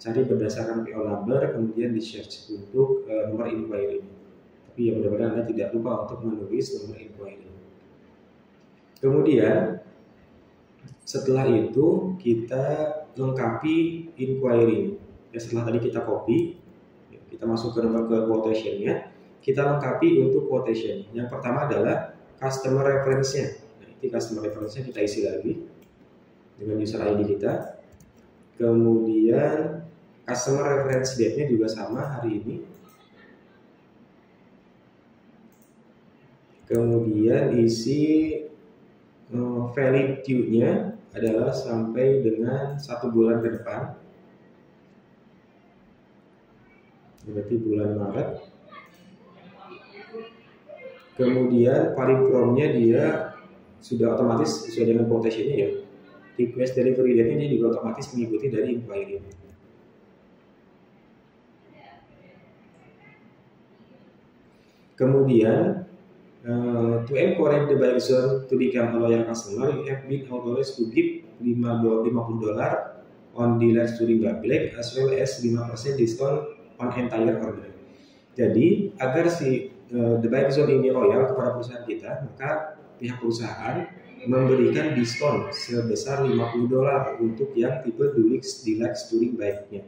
Cari berdasarkan PO number, kemudian di search untuk nomor inquiry. Tapi ya mudah-mudahan Anda tidak lupa untuk menulis nomor inquiry. Kemudian, setelah itu kita lengkapi inquiry. Ya, setelah tadi kita copy, kita masuk ke nomor ke quotation-nya, kita lengkapi untuk quotation. Yang pertama adalah customer reference-nya. Nah, ini customer reference-nya kita isi lagi dengan user ID kita. Kemudian customer reference date-nya juga sama hari ini. Kemudian isi valid due-nya adalah sampai dengan 1 bulan ke depan. Berarti bulan Maret. Kemudian pariprom-nya dia sudah otomatis sesuai dengan quotation-nya ya. Request delivery date-nya juga otomatis mengikuti dari inquiry. Kemudian to encourage the buyer zone to become a loyal customer, you have been authorized to give $50 on the live streaming Black as well as 5% discount on entire order. Jadi agar si the buyer zone ini loyal kepada perusahaan kita, maka pihak perusahaan memberikan diskon sebesar $50 untuk yang tipe Deluxe Deluxe Touring Bike-nya.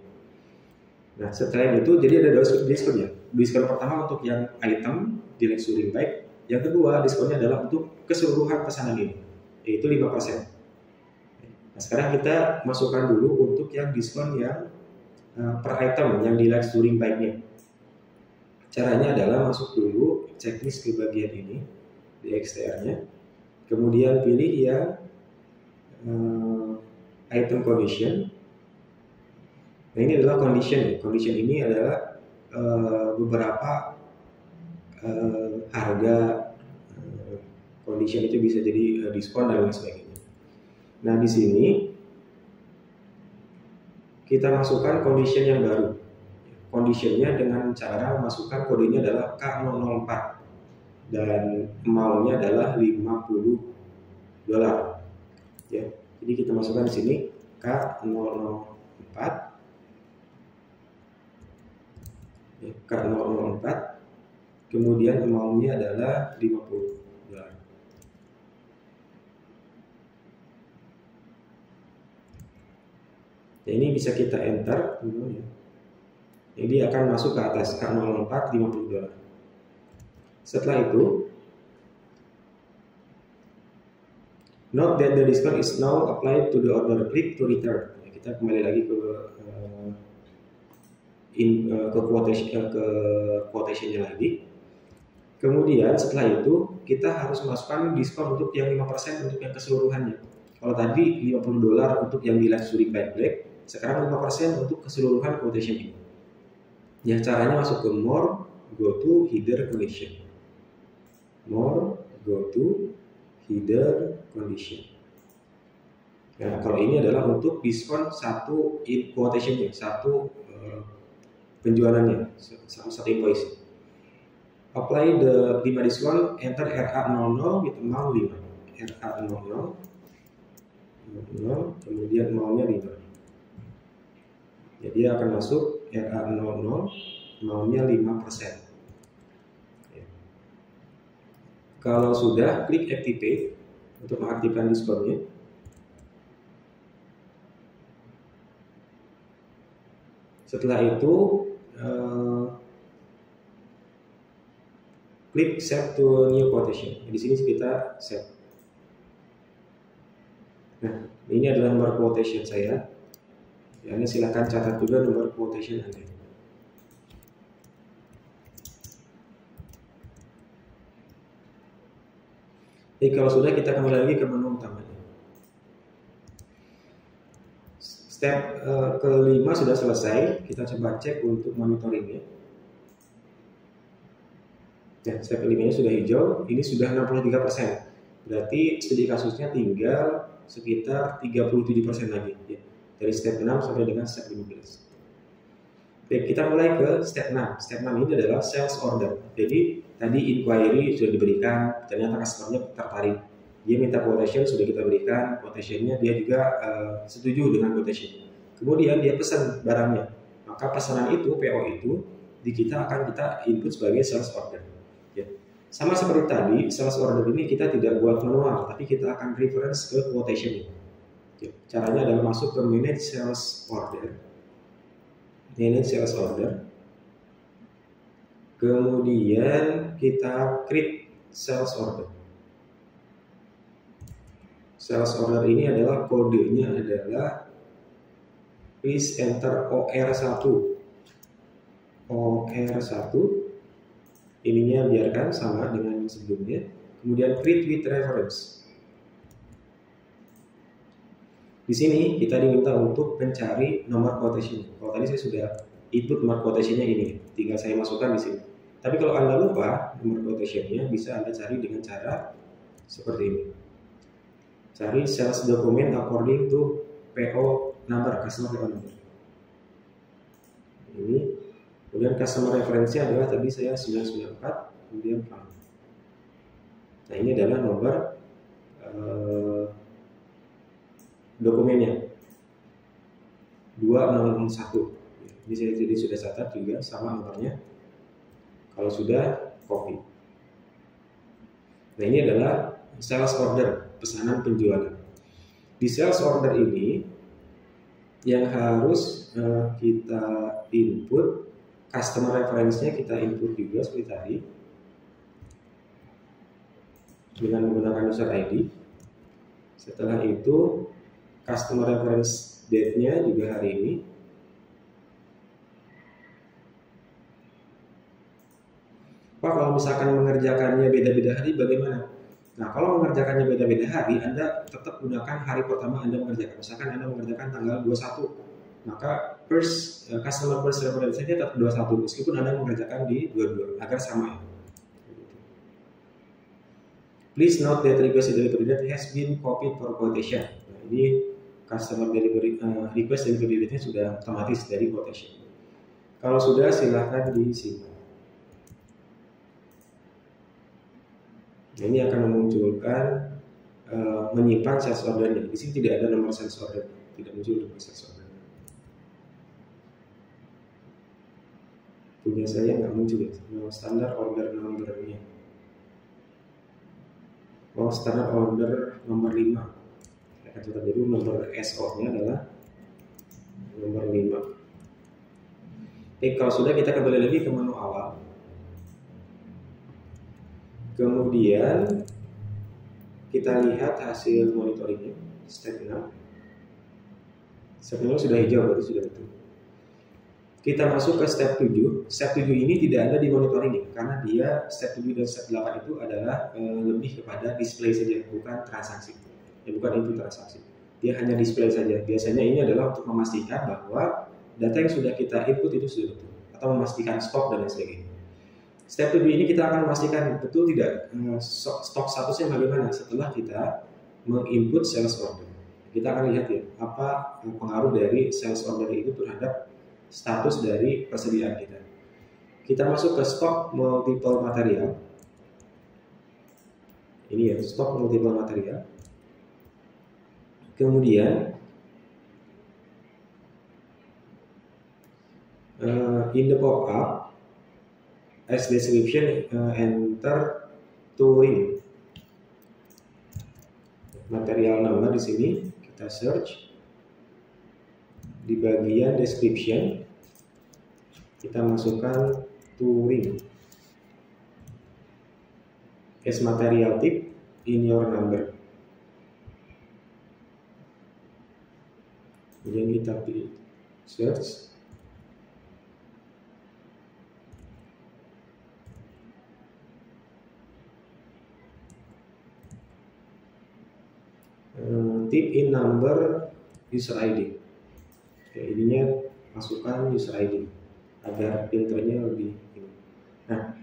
Nah, setelah itu jadi ada 2 diskon ya. Diskon pertama untuk yang item Deluxe Touring Bike, yang kedua diskonnya adalah untuk keseluruhan pesanan ini, yaitu 5%. Nah, sekarang kita masukkan dulu untuk yang diskon yang per item yang Deluxe Touring Bike-nya. Caranya adalah masuk dulu checklist ke bagian ini di XTR-nya, kemudian pilih yang item condition. Nah, ini adalah condition. Condition ini adalah beberapa harga condition itu bisa jadi diskon dan lain sebagainya. Nah, di sini kita masukkan condition yang baru. Conditionnya dengan cara masukkan kodenya adalah K004 dan amount-nya adalah $50. Ya, jadi kita masukkan di sini K004, ya, K004, kemudian amount-nya adalah $50. Ya, ini bisa kita enter dulu ya. Jadi akan masuk ke atas K004 $50. Setelah itu, note that the discount is now applied to the order. Click to return. Ya, kita kembali lagi ke quotation-nya lagi. Kemudian setelah itu kita harus masukkan diskon untuk yang 5% untuk yang keseluruhannya. Kalau tadi $50 untuk yang di Deluxe Touring Bike Black, sekarang 5% untuk keseluruhan quotation ini. Ya, caranya masuk ke more, go to header condition. More, go to header condition. Nah, kalau ini adalah untuk diskon satu quotation-nya, satu penjualannya, satu invoice. Apply the 5 diskon, enter RA00 with amount 5. RA00, kemudian amount-nya 5. Jadi akan masuk RA00, amount-nya 5%. Ya. Kalau sudah, klik activate untuk mengaktifkan diskonnya. Setelah itu klik save to new quotation. Di sini kita save. Nah, ini adalah nomor quotation saya. Ya, Anda silakan catat juga nomor quotation Anda. Jadi kalau sudah, kita kembali lagi ke menu utamanya. Step kelima sudah selesai. Kita coba cek untuk monitoringnya. Ya, step kelimanya sudah hijau. Ini sudah 63%. Berarti studi kasusnya tinggal sekitar 37% lagi. Ya. Dari step 6 sampai dengan step 15. Oke, kita mulai ke step 6. Step 6 ini adalah sales order. Jadi tadi inquiry sudah diberikan, ternyata customer-nya tertarik. Dia minta quotation, sudah kita berikan quotation-nya, dia juga setuju dengan quotation. Kemudian dia pesan barangnya. Maka pesanan itu, PO itu, di kita akan kita input sebagai sales order. Ya. Sama seperti tadi, sales order ini kita tidak buat manual, tapi kita akan reference ke quotation-nya. Ya. Caranya adalah masuk ke manage sales order. Manage sales order. Kemudian kita create sales order. Sales order ini adalah kodenya adalah please enter OR1. OR1 ininya biarkan sama dengan yang sebelumnya. Kemudian create with reference. Di sini kita diminta untuk mencari nomor quotation. Kalau tadi saya sudah input nomor quotation-nya ini, tinggal saya masukkan di sini. Tapi kalau Anda lupa nomor quotation-nya, bisa Anda cari dengan cara seperti ini. Cari sales document according to PO number, customer PO number. Ini, kemudian customer reference-nya adalah tadi saya 994, kemudian pound. Nah ini adalah nomor dokumennya 2601. Ini saya jadi sudah catat juga sama nomornya. Kalau sudah, copy. Nah ini adalah sales order, pesanan penjualan. Di sales order ini yang harus kita input, customer reference-nya kita input juga seperti tadi dengan menggunakan user ID. Setelah itu customer reference date-nya juga hari ini. Pak, kalau misalkan mengerjakannya beda-beda hari bagaimana? Nah, kalau mengerjakannya beda-beda hari, Anda tetap gunakan hari pertama Anda mengerjakan. Misalkan Anda mengerjakan tanggal 21, maka customer first reference-nya tetap 21 meskipun Anda mengerjakan di 22 agar sama ya. Please note that request delivery date has been copied for quotation. Nah, ini customer delivery request delivery date-nya sudah otomatis dari quotation. Kalau sudah, silahkan disimpan. Ini akan memunculkan menyimpan sales order-nya. Di sini tidak ada nomor sales order, tidak muncul nomor sales order. Punya saya nggak muncul ya, standar order number-nya. Oh, standar order nomor 5. Saya akan catat dulu, nomor SO-nya adalah nomor 5. Oke, kalau sudah, kita kembali lagi ke menu awal. Kemudian kita lihat hasil monitoringnya, step 6. Step 6 sudah hijau, berarti sudah betul. Kita masuk ke step 7. Step 7 ini tidak ada di monitoringnya, karena dia step 7 dan step 8 itu adalah lebih kepada display saja, bukan transaksi. Ya, bukan input transaksi. Dia hanya display saja. Biasanya ini adalah untuk memastikan bahwa data yang sudah kita input itu sudah betul, atau memastikan stok dan lain sebagainya. Step 7 ini kita akan memastikan betul tidak stok statusnya bagaimana setelah kita menginput sales order. Kita akan lihat ya, apa pengaruh dari sales order itu terhadap status dari persediaan kita. Kita masuk ke stok multiple material. Ini ya, stok multiple material. Kemudian in the pop-up as description, enter touring. Material number di sini kita search. Di bagian description kita masukkan touring. As material type in your number. Kemudian kita pilih search. type in number user ID. Oke, ininya masukkan user ID agar filternya lebih ini. Nah,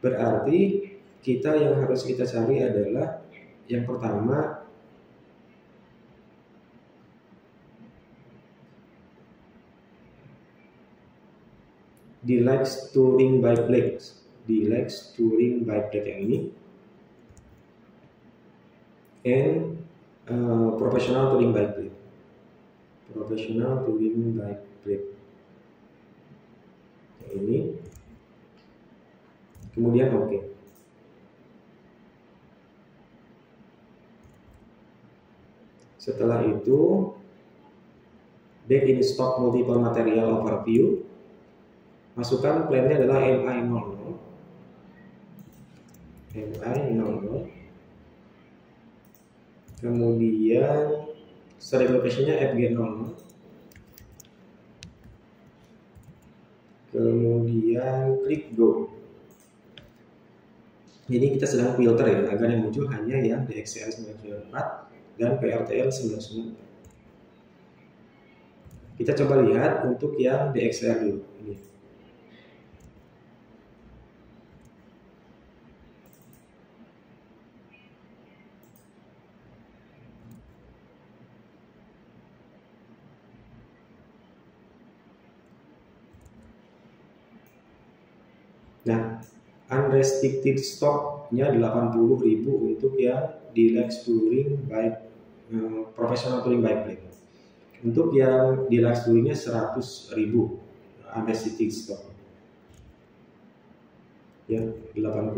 berarti kita yang harus kita cari adalah yang pertama deluxe touring by Black. Deluxe touring by Black yang ini. And professional touring by Black. Professional touring by Black. Yang ini. Kemudian oke. Setelah itu back in stock multiple material overview. Masukkan plannya adalah MI00. MI00. Kemudian storage location-nya FG00. Kemudian klik go. Jadi kita sedang filter ya, agar yang muncul hanya yang DXCL 994 dan PRTL 994. Kita coba lihat untuk yang DXR dulu. Ini. Nah, unrestricted stock-nya 80.000 untuk yang deluxe touring by professional touring by Black. Untuk yang deluxe touringnya 100.000 unrestricted stock. Ya, 80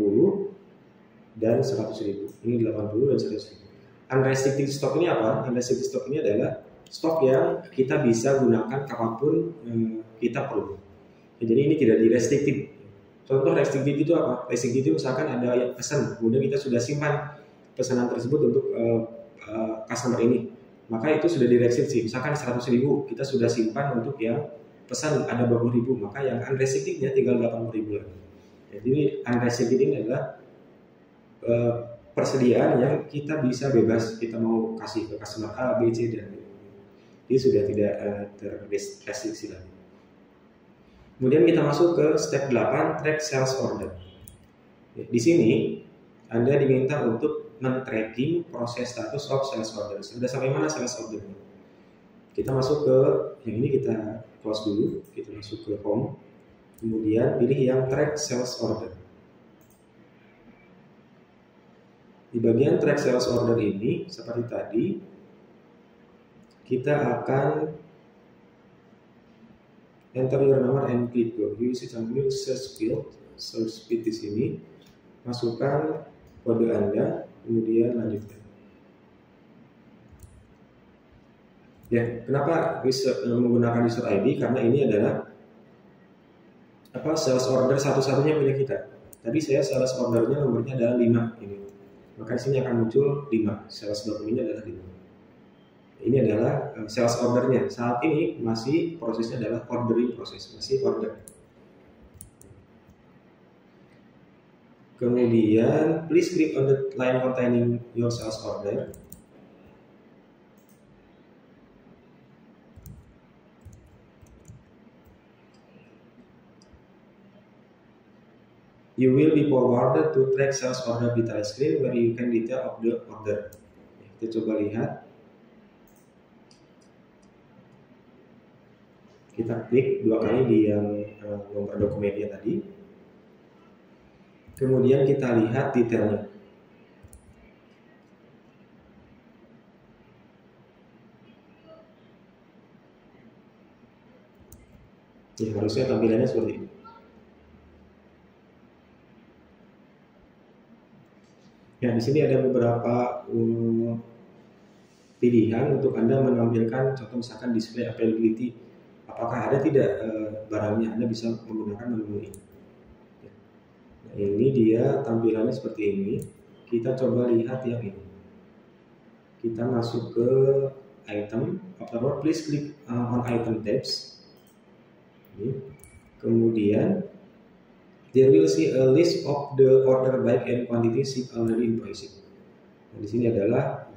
dan 100.000. Ini 80 dan 100.000. Unrestricted stock ini apa? Unrestricted stock ini adalah stok yang kita bisa gunakan kapanpun kita perlu. Ya, jadi ini tidak di-restricted. Contoh restricted itu apa? Restricted itu misalkan ada yang pesan, kemudian kita sudah simpan pesanan tersebut untuk customer ini, maka itu sudah direstriksi. Misalkan 100.000 kita sudah simpan untuk yang pesan ada 20.000, maka yang unrestricted-nya tinggal 80.000 lagi. Jadi unrestricted ini adalah persediaan yang kita bisa bebas, kita mau kasih ke customer A, B, C, dan D. Ini sudah tidak terrestriksi lagi. Kemudian kita masuk ke step 8, track sales order. Di sini Anda diminta untuk men-tracking proses status of sales order. Sudah sampai mana sales order? Kita masuk ke yang ini, kita close dulu, kita masuk ke home. Kemudian pilih yang track sales order. Di bagian track sales order ini, seperti tadi, kita akan enter your number and click go. Use new search field. Search field di sini, masukkan kode Anda, kemudian lanjutkan. Ya, kenapa menggunakan user ID? Karena ini adalah sales order satu-satunya punya kita. Tadi saya sales ordernya nomornya adalah 5 ini. Maka di sini akan muncul 5. Sales dokumennya adalah 5. Ini adalah sales ordernya. Saat ini masih prosesnya adalah ordering proses, masih order. Kemudian please click on the line containing your sales order. You will be forwarded to track sales order detail screen where you can detail of the order. Kita coba lihat. Kita klik 2 kali di yang nomor dokumennya tadi. Kemudian kita lihat detailnya. Ya, harusnya tampilannya seperti ini. Ya, di sini ada beberapa pilihan untuk Anda menampilkan, contoh misalkan display availability. Apakah ada tidak barangnya, Anda bisa menggunakan menu ini. Nah, ini dia tampilannya seperti ini. Kita coba lihat yang ini. Kita masuk ke item. Afterward, please click on item tabs. Ini. Kemudian there will see a list of the order by and quantity shipped already invoiced. Nah, di sini adalah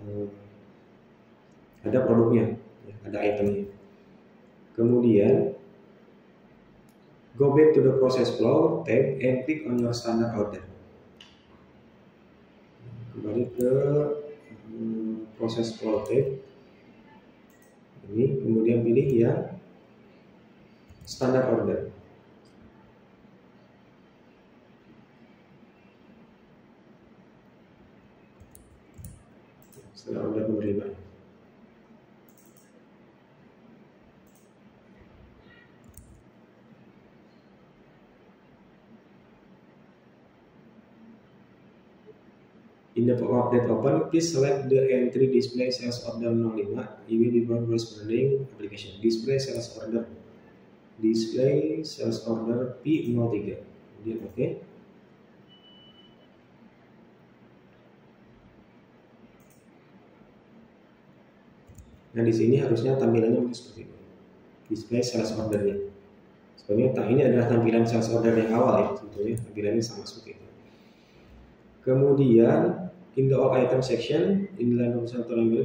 ada produknya, ya, ada itemnya. Kemudian go back to the process flow tab and click on your standard order. Kembali ke process flow tab ini, kemudian pilih yang standard order. Standard order penerima. In the pop-up that open, please select the entry display sales order 05. You will be corresponding application. Display sales order. Display sales order P03. Kemudian oke. Nah di sini harusnya tampilannya seperti ini. Display sales ordernya. Sebenarnya ini adalah tampilan sales order yang awal ya. Sebetulnya tampilannya sama seperti itu. Kemudian in the all item section, in line of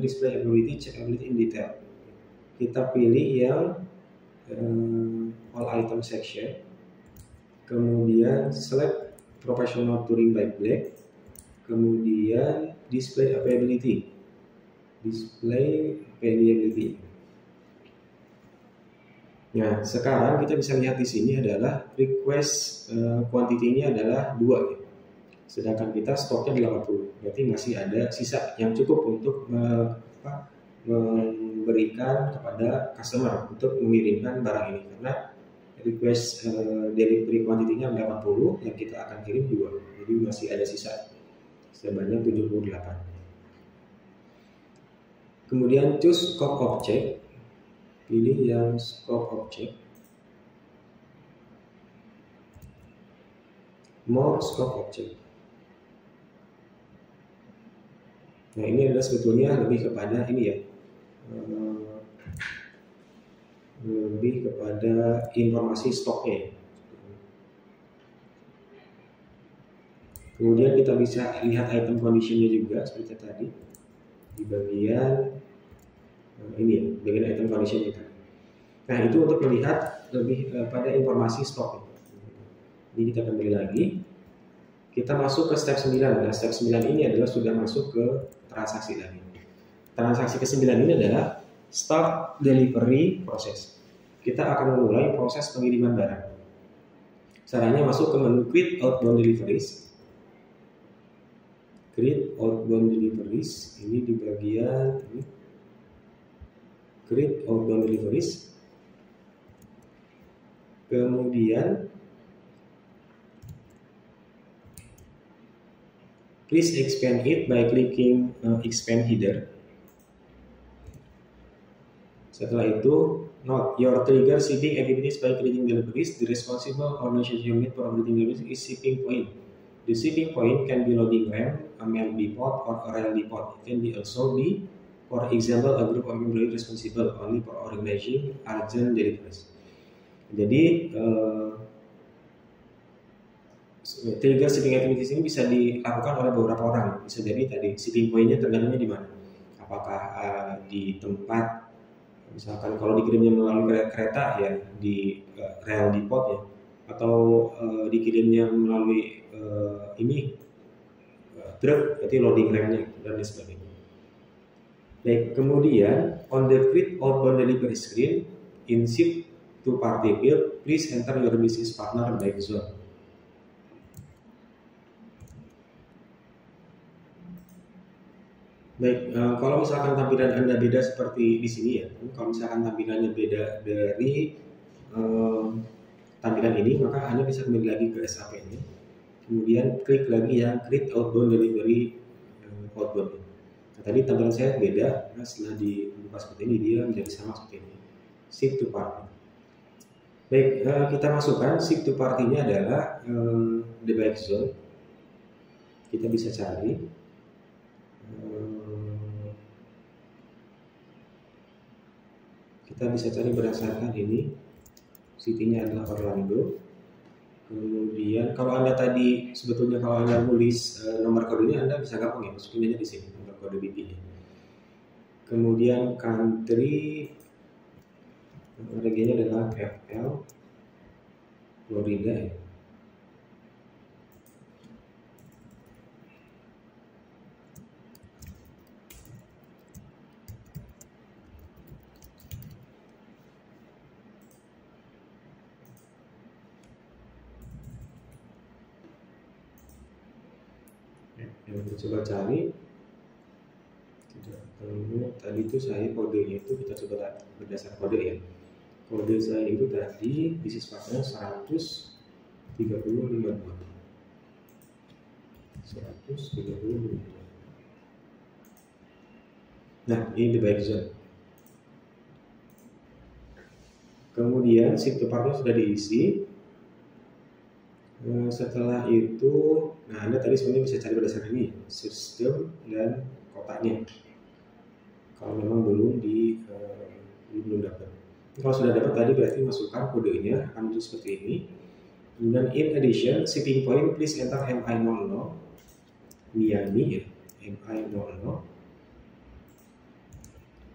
display ability, check ability in detail. Kita pilih yang all item section. Kemudian select professional touring by black. Kemudian display availability. Display availability. Nah, sekarang kita bisa lihat di sini adalah request quantity-nya adalah 2 ya. Sedangkan kita stoknya 80, berarti masih ada sisa yang cukup untuk memberikan kepada customer untuk mengirimkan barang ini, karena request delivery quantity-nya 80, yang kita akan kirim 2, jadi masih ada sisa sebanyak 78. Kemudian choose scope object, pilih yang scope object, more scope object. Nah ini adalah sebetulnya lebih kepada ini ya, lebih kepada informasi stoknya. Kemudian kita bisa lihat item conditionnya juga seperti tadi di bagian ini ya, bagian item conditionnya tadi. Nah itu untuk melihat lebih pada informasi stoknya. Ini kita kembali lagi. Kita masuk ke step 9. Nah, step 9 ini adalah sudah masuk ke transaksi lagi. Transaksi ke-9 ini adalah start delivery process. Kita akan memulai proses pengiriman barang. Caranya masuk ke menu create outbound deliveries. Create outbound deliveries. Ini di bagian ini. Create outbound deliveries. Kemudian please expand it by clicking expand header. Setelah itu, note your trigger shipping activities by creating deliveries. The responsible organization unit for operating deliveries is shipping point. The shipping point can be loading ramp, a mail depot, or a rail depot. It can be also be, for example, a group of employees responsible only for organizing urgent deliveries. Jadi trigger shipping activities ini bisa dilakukan oleh beberapa orang. Bisa jadi tadi shipping point-nya tergantungnya di mana? Apakah di tempat, misalkan kalau dikirimnya melalui kereta ya di rail depot ya, atau dikirimnya melalui truk, berarti loading ramp-nya dan lain sebagainya. Baik, kemudian on the create outbound delivery screen in ship to party field, please enter your business partner by zone. Baik, kalau misalkan tampilan Anda beda seperti di sini ya, kalau misalkan tampilannya beda dari tampilan ini, maka Anda bisa kembali lagi ke SAP-nya. Kemudian klik lagi yang create outbound delivery outbound. Nah, tadi tampilan saya beda, nah setelah dibuka seperti ini dia menjadi sama seperti ini. Ship to party. Baik, kita masukkan ship to party-nya adalah the bike zone. Kita bisa cari. Kita bisa cari berdasarkan ini, city-nya adalah Orlando. Kemudian kalau Anda tadi sebetulnya kalau Anda nulis nomor kodenya, Anda bisa gampang ya masukin aja di sini nomor kode BP-nya. Kemudian country regionnya adalah FL Florida ya. Yang kita coba cari, tadi itu saya kodenya itu kita coba berdasar kode ya. Kode saya itu tadi bisnis partner 13052. Nah, ini the buy zone. Kemudian ship to partner sudah diisi. Setelah itu, nah Anda tadi sebenarnya bisa cari berdasarkan ini sistem dan kotaknya. Kalau memang belum dapat. Kalau sudah dapat tadi berarti masukkan kodenya akan muncul seperti ini. Kemudian in addition, shipping point please enter MI00 Miami ya, MI00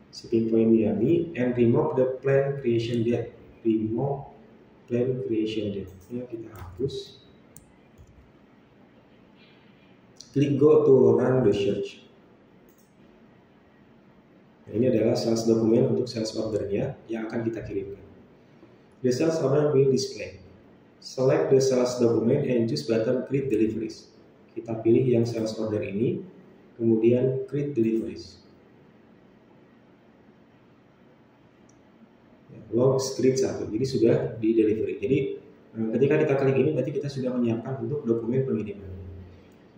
shipping point Miami and remove the plan creation date. Remove plan creation date. Ya, kita hapus. Klik go to run the search. Nah, ini adalah sales dokumen untuk sales ordernya yang akan kita kirimkan. The sales order will display. Select the sales document and choose button create deliveries. Kita pilih yang sales order ini, kemudian create deliveries. Log script 1, jadi sudah di delivery. Jadi ketika kita klik ini berarti kita sudah menyiapkan untuk dokumen pengiriman.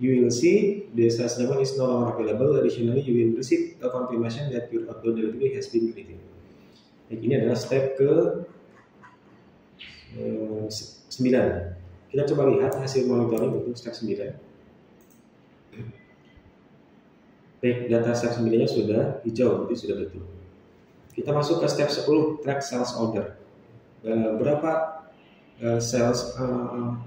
You will see the sales document is no longer available. Additionally, you will receive a confirmation that your outbound delivery has been created. Jadi ini adalah step ke 9. Kita coba lihat hasil monitoring untuk step 9. Baik, data step 9-nya sudah hijau, jadi sudah betul. Kita masuk ke step 10, track sales order. Berapa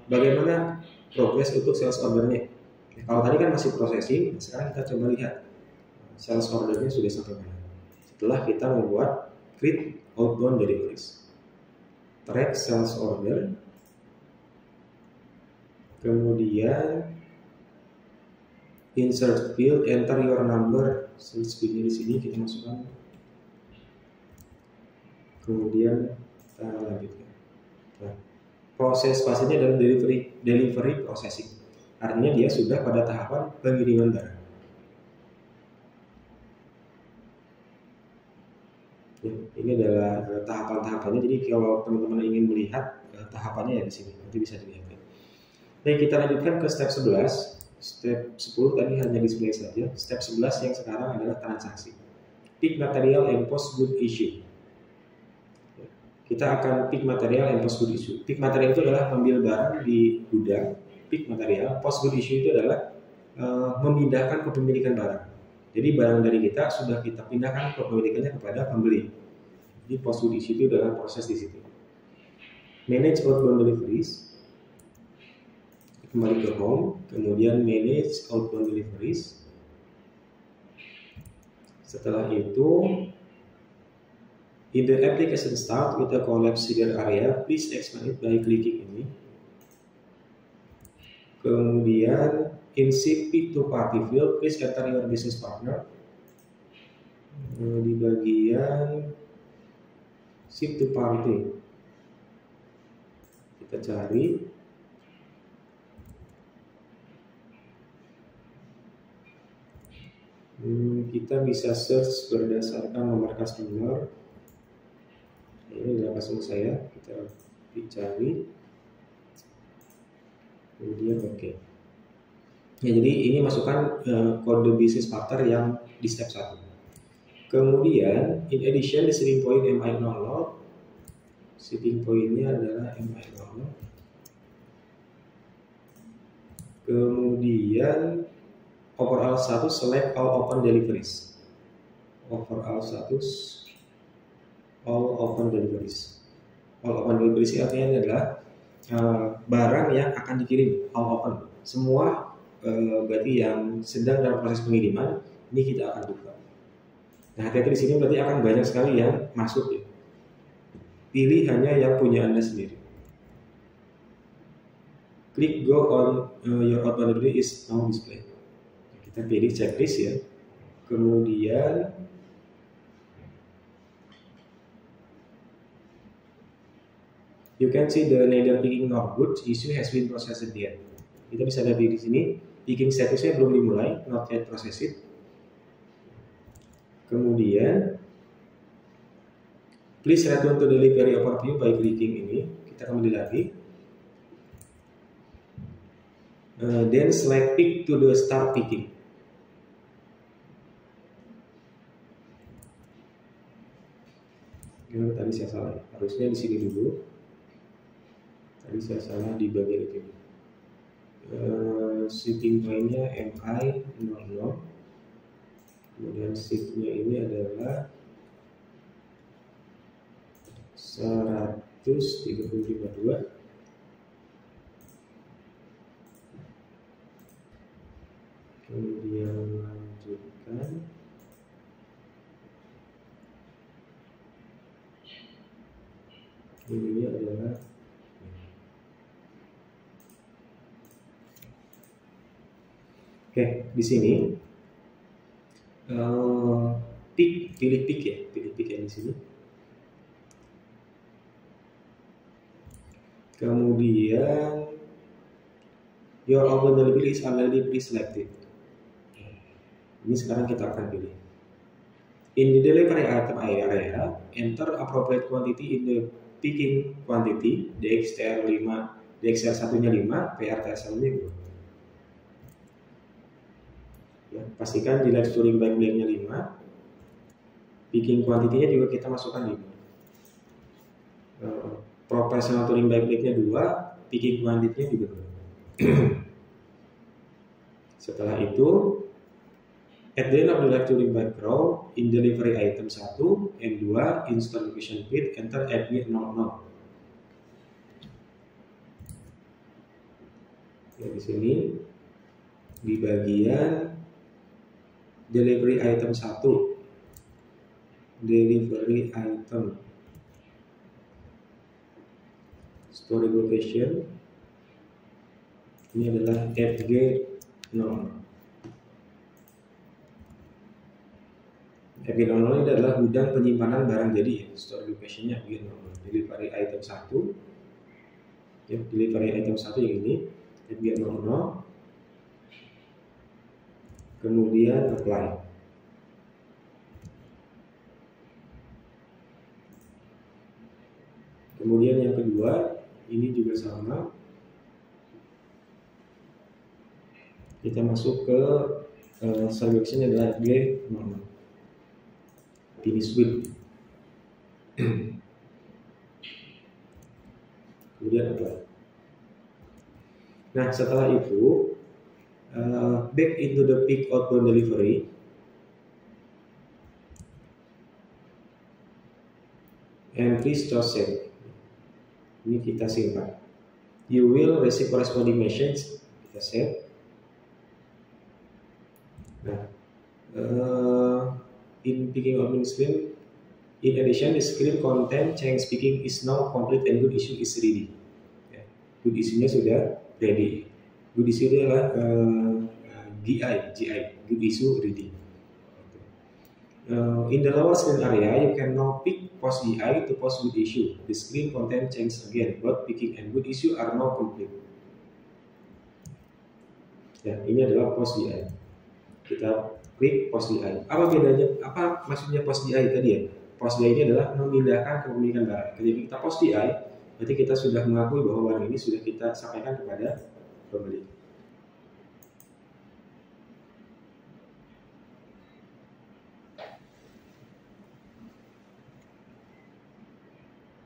bagaimana progres untuk sales ordernya? Kalau tadi kan masih processing, sekarang kita coba lihat sales ordernya sudah sampai mana. Setelah kita membuat create outbound deliveries, track sales order, kemudian insert field, enter your number, sales field di sini kita masukkan, kemudian kita lanjutkan. Nah, proses pastinya adalah delivery processing. Artinya dia sudah pada tahapan pengiriman barang. Ya, ini adalah tahapan-tahapannya. Jadi kalau teman-teman ingin melihat tahapannya ya di sini, nanti bisa dilihat. Baik, kita lanjutkan ke step 11. Step 10 tadi hanya display saja. Step 11 yang sekarang adalah transaksi. Pick material and post good issue. Kita akan pick material and post good issue. Pick material itu adalah ambil barang di gudang. Pick material, post good issue itu adalah memindahkan kepemilikan barang. Jadi barang dari kita sudah kita pindahkan kepemilikannya kepada pembeli. Jadi post good issue itu adalah proses di situ. Manage outbound deliveries. Kembali ke home, kemudian manage outbound deliveries. Setelah itu, in the application start with a collapse header area, please expand it by clicking ini. Kemudian in ship to party field, please enter your business partner. Di bagian ship to party, kita cari. Kita bisa search berdasarkan nomor customer. Ini adalah customer saya, kita cari. Kemudian oke. Ya, jadi ini masukkan kode bisnis partner yang di step 1. Kemudian in addition the shipping point MI00. Shipping pointnya adalah MI00. Kemudian overall status select all open deliveries. Overall status all open deliveries. All open deliveries artinya adalah barang yang akan dikirim, all open. Semua berarti yang sedang dalam proses pengiriman ini kita akan buka. Nah, hati-hati di sini berarti akan banyak sekali yang masuk ya. Pilih hanya yang punya Anda sendiri. Klik go on your outbound delivery is now display. Kita pilih checklist ya. Kemudian you can see the neither picking nor good issue has been processed yet. Kita bisa lihat di sini picking statusnya belum dimulai, not yet processed. Kemudian please return to delivery overview by clicking ini. Kita kembali lagi. Then select pick to the start picking. Tadi saya salah, harusnya di sini dulu. Tadi saya salah di bagian itu. Shipping pointnya MI 00. Kemudian shiftnya ini adalah 135.2. Kemudian lanjutkan. Ini adalah di sini pilih pick ya di sini. Kemudian your outbound delivery is already pre-selected. Ini sekarang kita akan pilih. In the delivery item area, enter appropriate quantity in the picking quantity. DXTR 5, DXTR 1-nya 5, PRTSL-nya 2. Ya, pastikan di live storing by blank-nya 5. Picking quantity-nya juga kita masukkan 5. Proportional touring by blank-nya 2, picking quantity-nya juga 2. Setelah itu, at the end of the live touring by row, in delivery item 1 and 2, in store location feed, enter FG 00. Ya, di sini di bagian delivery item 1, delivery item store location ini adalah FG 00. FG 00 ini adalah gudang penyimpanan barang jadi ya, store location-nya FG 00. Delivery item 1 ya, delivery item 1 yang ini FG 00. Kemudian apply. Kemudian yang kedua ini juga sama, kita masuk ke selection adalah FG 00. Finish with. Kemudian apply. Nah, setelah itu back into the pick outbound delivery. And please just save. Ini kita simpan. You will receive corresponding message. Kita save. Nah, in picking outbound screen, in addition, the screen content change picking is now complete and good issue is ready. Ya, good issue-nya sudah ready. Good issue adalah GI, good issue ready. In the lower screen area, you can now pick post GI to post good issue. The screen content change again. Both picking and good issue are now complete. Ya, ini adalah post GI. Kita klik post GI. Apa bedanya? Apa maksudnya post GI tadi ya? Post GI ini adalah memindahkan kepemilikan barang. Ketika kita post GI, berarti kita sudah mengakui bahwa barang ini sudah kita sampaikan kepada pembeli.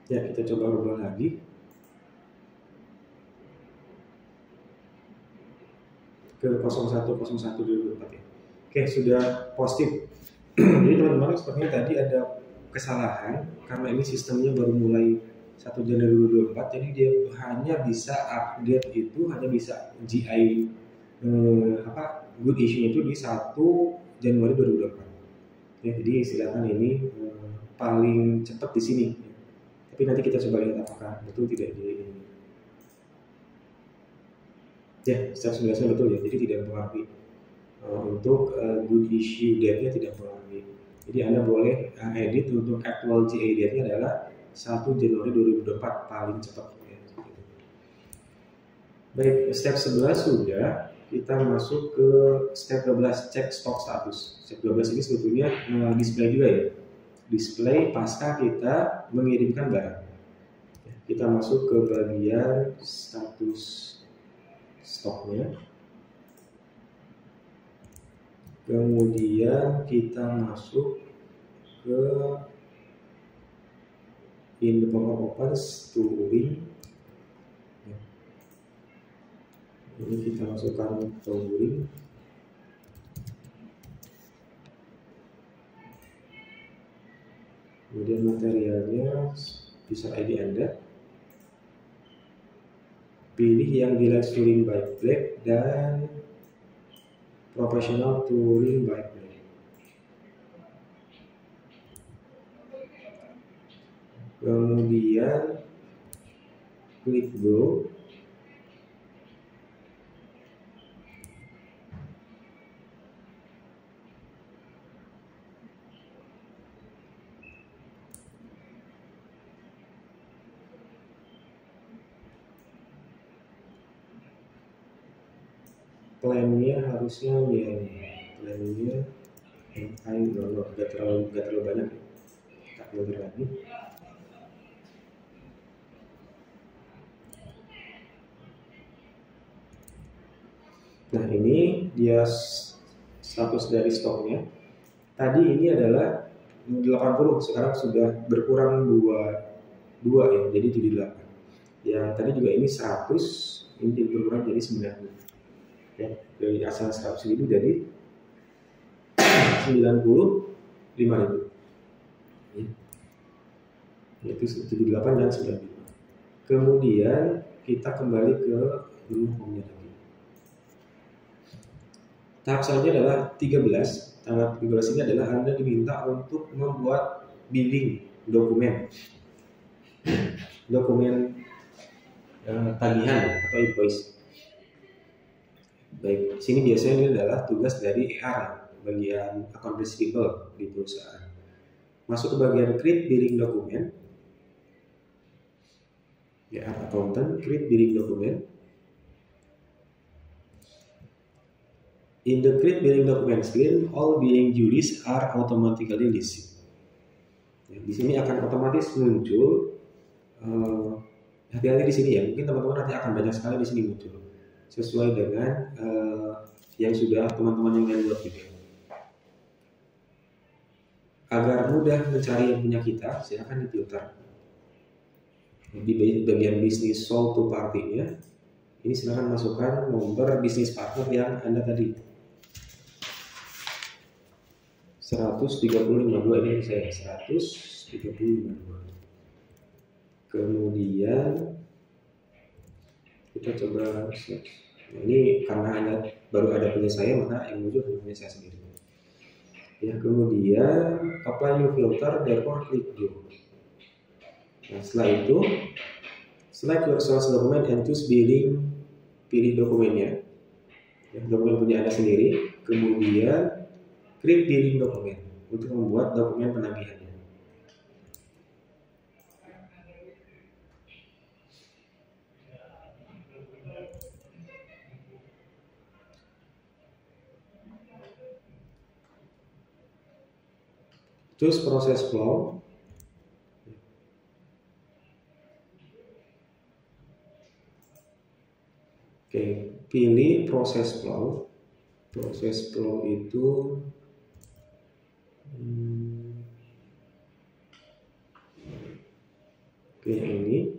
Ya, kita coba ubah lagi. Ke 010124 ya. Oke, sudah positif. Jadi teman-teman, sepertinya tadi ada kesalahan karena ini sistemnya baru mulai 1 Januari 2024, jadi dia hanya bisa update itu hanya bisa GI good issue itu di 1 Januari 2024. Ya, jadi silakan ini paling cepat di sini. Tapi nanti kita coba lihat apakah betul tidak di ini. Ya, step 11-nya betul ya. Jadi tidak mempengaruhi. Untuk good issue date-nya tidak mempengaruhi. Jadi Anda boleh edit untuk actual GA date-nya adalah 1 Januari 2024 paling cepat. Ya. Baik, step 11 sudah. Kita masuk ke step 12, cek stok status. Step 12 ini sebetulnya display juga ya. Display pasca kita mengirimkan barang. Kita masuk ke bagian status stoknya. Kemudian kita masuk ke in the form of open storing. Ini kita masukkan storing. Kemudian materialnya user ID Anda. Pilih yang dilihat touring bike black dan professional touring bike black. Kemudian klik go. Plannya harusnya ya, plannya MI download gak terlalu banyak ya. Tak filter lagi. Nah ini dia status dari stoknya. Tadi ini adalah 80, sekarang sudah berkurang 2 ya, jadi 78. Yang tadi juga ini 100, ini berkurang jadi 90. Ya, dari asal 100.000 jadi 95.000. Ya. Yaitu 78 dan 95. Kemudian kita kembali ke menu home lagi. Tahap selanjutnya adalah 13. Tahap 13 ini adalah Anda diminta untuk membuat billing dokumen tagihan atau invoice. Baik, sini biasanya ini adalah tugas dari ER, bagian account receivable di perusahaan. Masuk ke bagian create billing document. ER accountant, create billing document. In the create billing document screen, all billing duties are automatically listed. Ya, di sini akan otomatis muncul. Hati-hati di sini ya, mungkin teman-teman nanti akan banyak sekali di sini muncul sesuai dengan yang sudah teman-teman yang lain buat gitu. Agar mudah mencari yang punya kita, silakan difilter. Di bagian bisnis sold to party-nya, ini silakan masukkan nomor bisnis partner yang Anda tadi. 13052 ini saya 13052. Kemudian kita coba search. Nah, ini karena hanya baru ada punya saya, maka yang muncul hanya punya saya sendiri. Ya, kemudian apply new filter, therefore click go. Nah, setelah itu select your source document and choose billing, pilih dokumennya. Ya, dokumen punya Anda sendiri. Kemudian create billing dokumen untuk membuat dokumen penagihannya. Choose process flow. Oke, pilih proses flow. Proses flow itu oke, yang ini.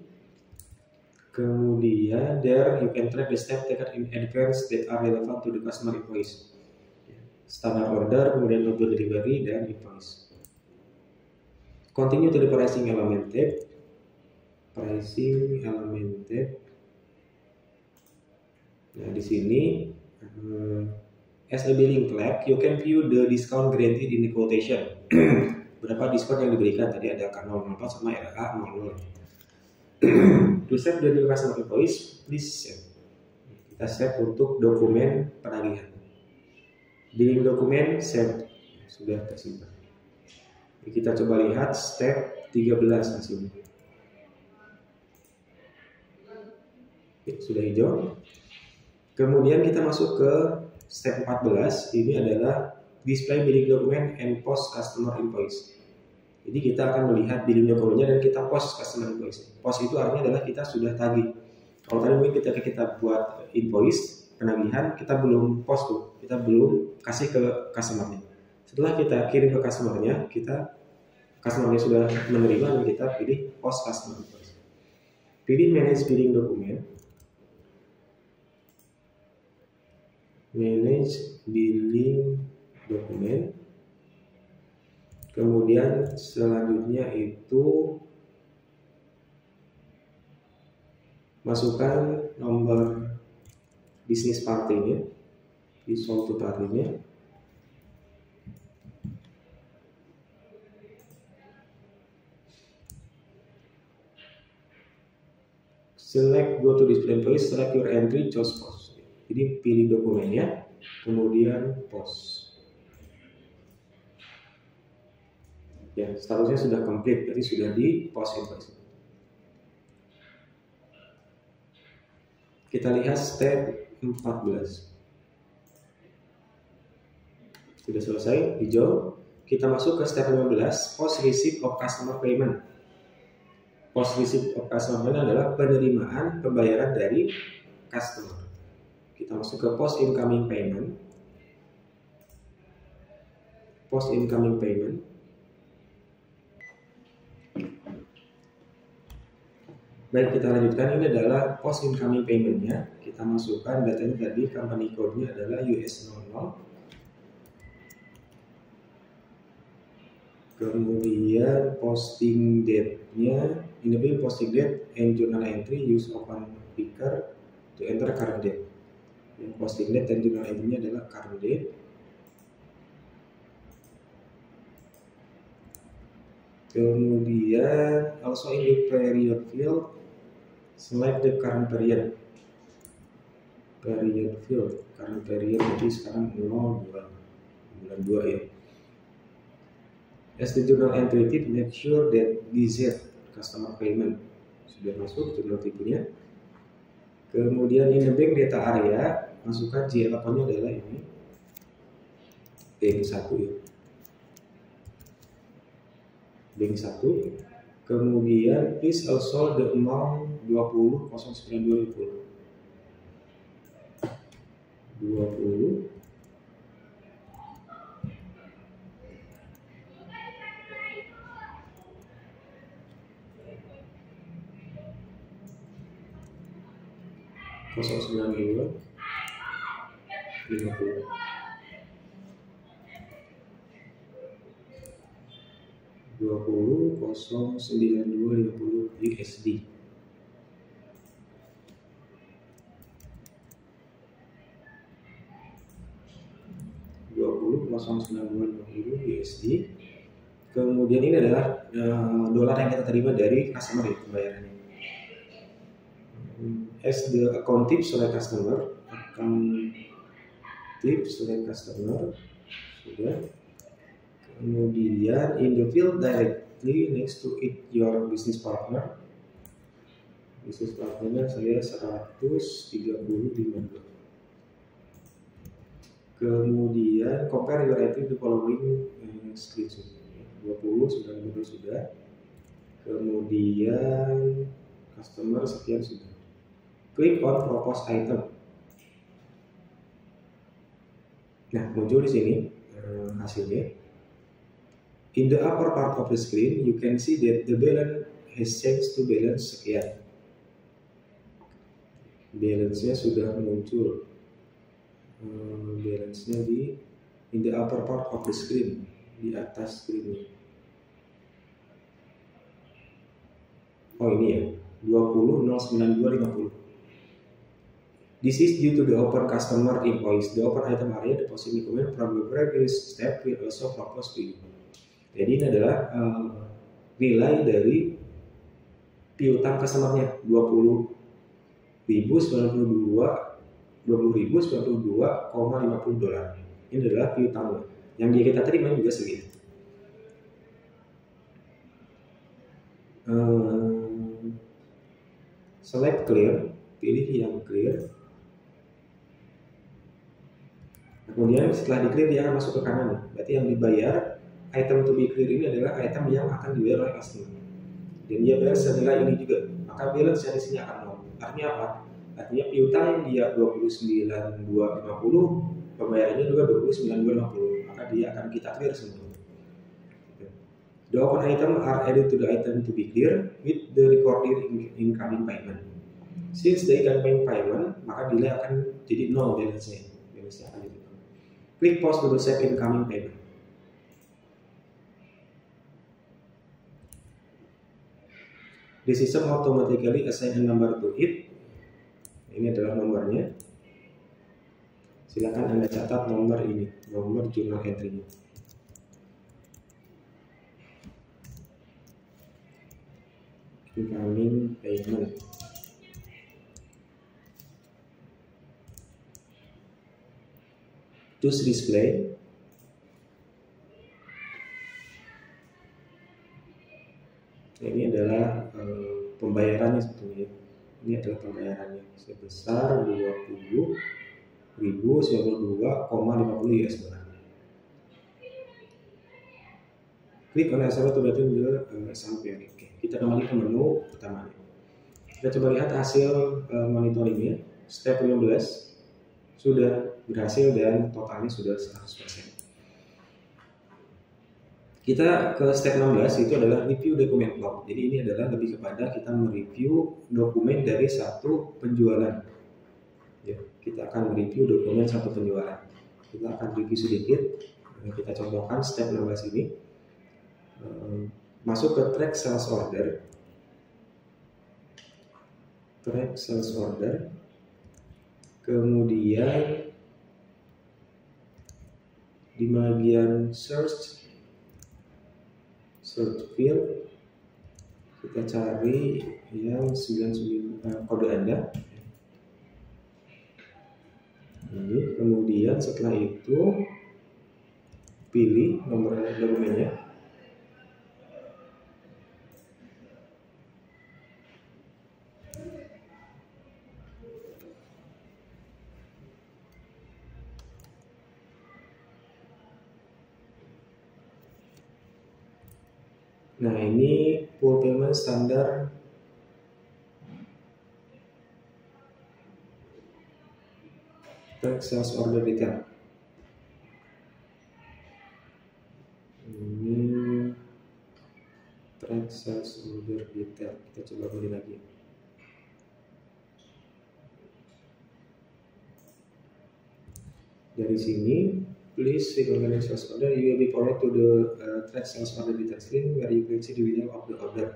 Kemudian there you can track the step taken in advance that are relevant to the customer invoice. Standard order, kemudian order delivery dan invoice. Continue to the pricing element tab. Pricing element tab. Nah, di sini As a billing clerk, you can view the discount granted in the quotation. Berapa diskon yang diberikan? Tadi ada K004 sama RA00. To save the new customer invoice, please save. Kita save untuk dokumen penagihan. Billing dokumen save, sudah tersimpan. Kita coba lihat step 13 hasilnya. Oke, sudah hijau. Kemudian kita masuk ke step 14. Ini adalah display billing document and post customer invoice. Jadi kita akan melihat billing dokumennya dan kita post customer invoice. Post itu artinya adalah kita sudah tagih. Kalau tadi mungkin ketika kita buat invoice penagihan, kita belum post tuh, kita belum kasih ke customernya. Setelah kita kirim ke customernya, customernya sudah menerima dan kita pilih post customer invoice. Pilih manage billing document. Manage billing document. Kemudian selanjutnya itu masukkan nomor bisnis partinya, default partinya. Select go to display invoice, select your entry, choose post. Jadi pilih dokumennya, kemudian post. Ya, statusnya sudah complete, jadi sudah di post invoice. Kita lihat step 14. Sudah selesai, hijau. Kita masuk ke step 15, post receipt of customer payment. Post receipt of customer payment adalah penerimaan pembayaran dari customer. Kita masuk ke post incoming payment. Post incoming payment. Baik, kita lanjutkan. Ini adalah post incoming paymentnya. Kita masukkan datanya tadi, company code-nya adalah US00. Kemudian posting date-nya, ini posting date and journal entry use open picker to enter current date. Yang posting date dan journal entry-nya adalah current date. Kemudian also in the period field, select the current period. Period field, current period, jadi sekarang 02 bulan 2 ya. As the journal entry type, make sure that DZ customer payment sudah masuk journal tipenya. Kemudian in the bank data area, masukkan JL-nya adalah ini bank 1 ya. Bank 1. Kemudian please also the amount 20.09.20. 20 092 50 20.09250 USD. USD. Kemudian ini adalah dolar yang kita terima dari customer ya, pembayarannya. As the account type, select customer. Account type, select customer. Sudah. Kemudian in the field directly next to it your business partner. Business partnernya saya 130.50. Kemudian compare your entry to following screenshot. 20 sudah. Kemudian customer sekian sudah. Klik on propose item. Nah, muncul di sini hasilnya. In the upper part of the screen, you can see that the balance has changed to balance sekian. Balance-nya sudah muncul. Balance-nya in the upper part of the screen, di atas screen-nya. Oh ini ya, 20.092.50. This is due to the open customer invoice. The open item area deposit document from the previous step will also propose to you. Jadi ini adalah nilai dari piutang customernya 20.092,50 dolar. Ini adalah piutangnya. Yang dia kita terima juga segitu. Select clear, pilih yang clear. Kemudian setelah di clear dia akan masuk ke kanan. Berarti yang dibayar item to be clear ini adalah item yang akan dibayar oleh customer. Dan dia bayar senilai ini juga. Maka balance di sini akan 0. Artinya apa? Artinya piutang dia 29.250, pembayarannya juga 29.250. Maka dia akan kita clear semua. The open item are added to the item to be clear with the recorded incoming payment. Since the incoming payment, maka nilai akan jadi 0 balance-nya. Balance-nya akan jadi 0. Klik pause to save incoming payment. The system automatically assign a number to it. Ini adalah nomornya. Silakan Anda catat nomor ini, nomor journal entry-nya. Incoming payment. Choose display. Ini adalah pembayarannya sebetulnya. Ini adalah pembayarannya sebesar 20.092,50 US dollar. Klik on Excel to button the sampai. Oke, kita kembali ke menu utamanya. Kita coba lihat hasil monitoringnya. Step 15 sudah berhasil dan totalnya sudah 100%. Kita ke step 16 itu adalah review dokumen flow. Jadi ini adalah lebih kepada kita mereview dokumen dari satu penjualan. Ya, kita akan mereview dokumen satu penjualan. Kita akan review sedikit. Kita contohkan step 16 ini. Masuk ke track sales order. Track sales order. Kemudian di bagian search field kita cari yang 99 kode Anda ini, kemudian setelah itu pilih nomor dokumennya. Nah, ini full payment standar track sales order detail. Ini track sales order detail. Kita coba beli lagi. Dari sini, please recognize sales order. You will be forwarded to the track sales order detail screen where you can see the detail of the order.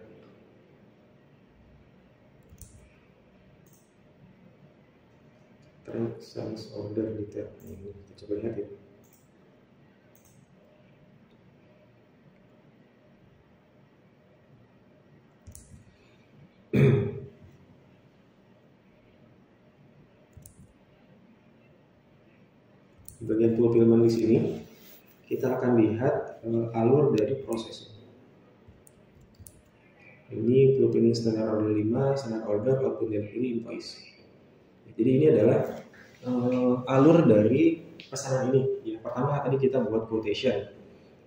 Track sales order detail. Ini kita coba lihat ya. Di bagian fulfillment di sini kita akan lihat alur dari prosesnya. Ini fulfillment standard order 5, standard order, output delivery, invoice. Jadi ini adalah alur dari pesanan ini. Yang pertama tadi kita buat quotation,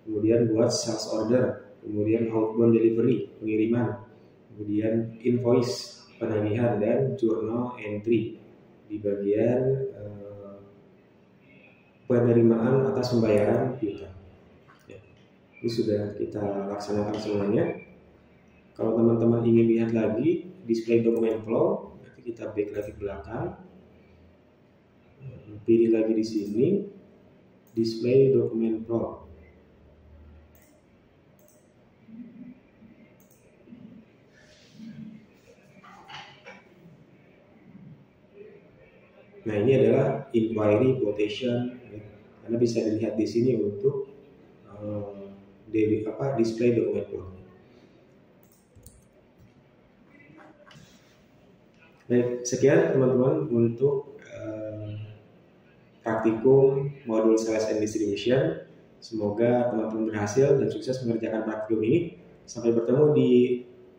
kemudian buat sales order, kemudian outbound delivery, pengiriman, kemudian invoice, penagihan, dan journal entry di bagian penerimaan atas pembayaran piutang. Ya, ini sudah kita laksanakan semuanya. Kalau teman-teman ingin lihat lagi display dokumen flow, nanti kita back lagi ke belakang. Pilih lagi di sini display dokumen flow. Nah, ini adalah inquiry quotation, ya. Karena bisa dilihat di sini untuk display dokumen plotnya. Baik, sekian teman-teman untuk praktikum modul sales and distribution. Semoga teman-teman berhasil dan sukses mengerjakan praktikum ini. Sampai bertemu di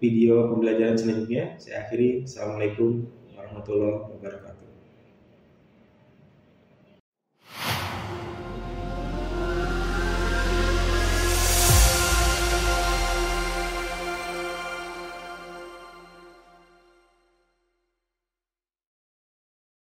video pembelajaran selanjutnya. Saya akhiri. Assalamualaikum warahmatullahi wabarakatuh.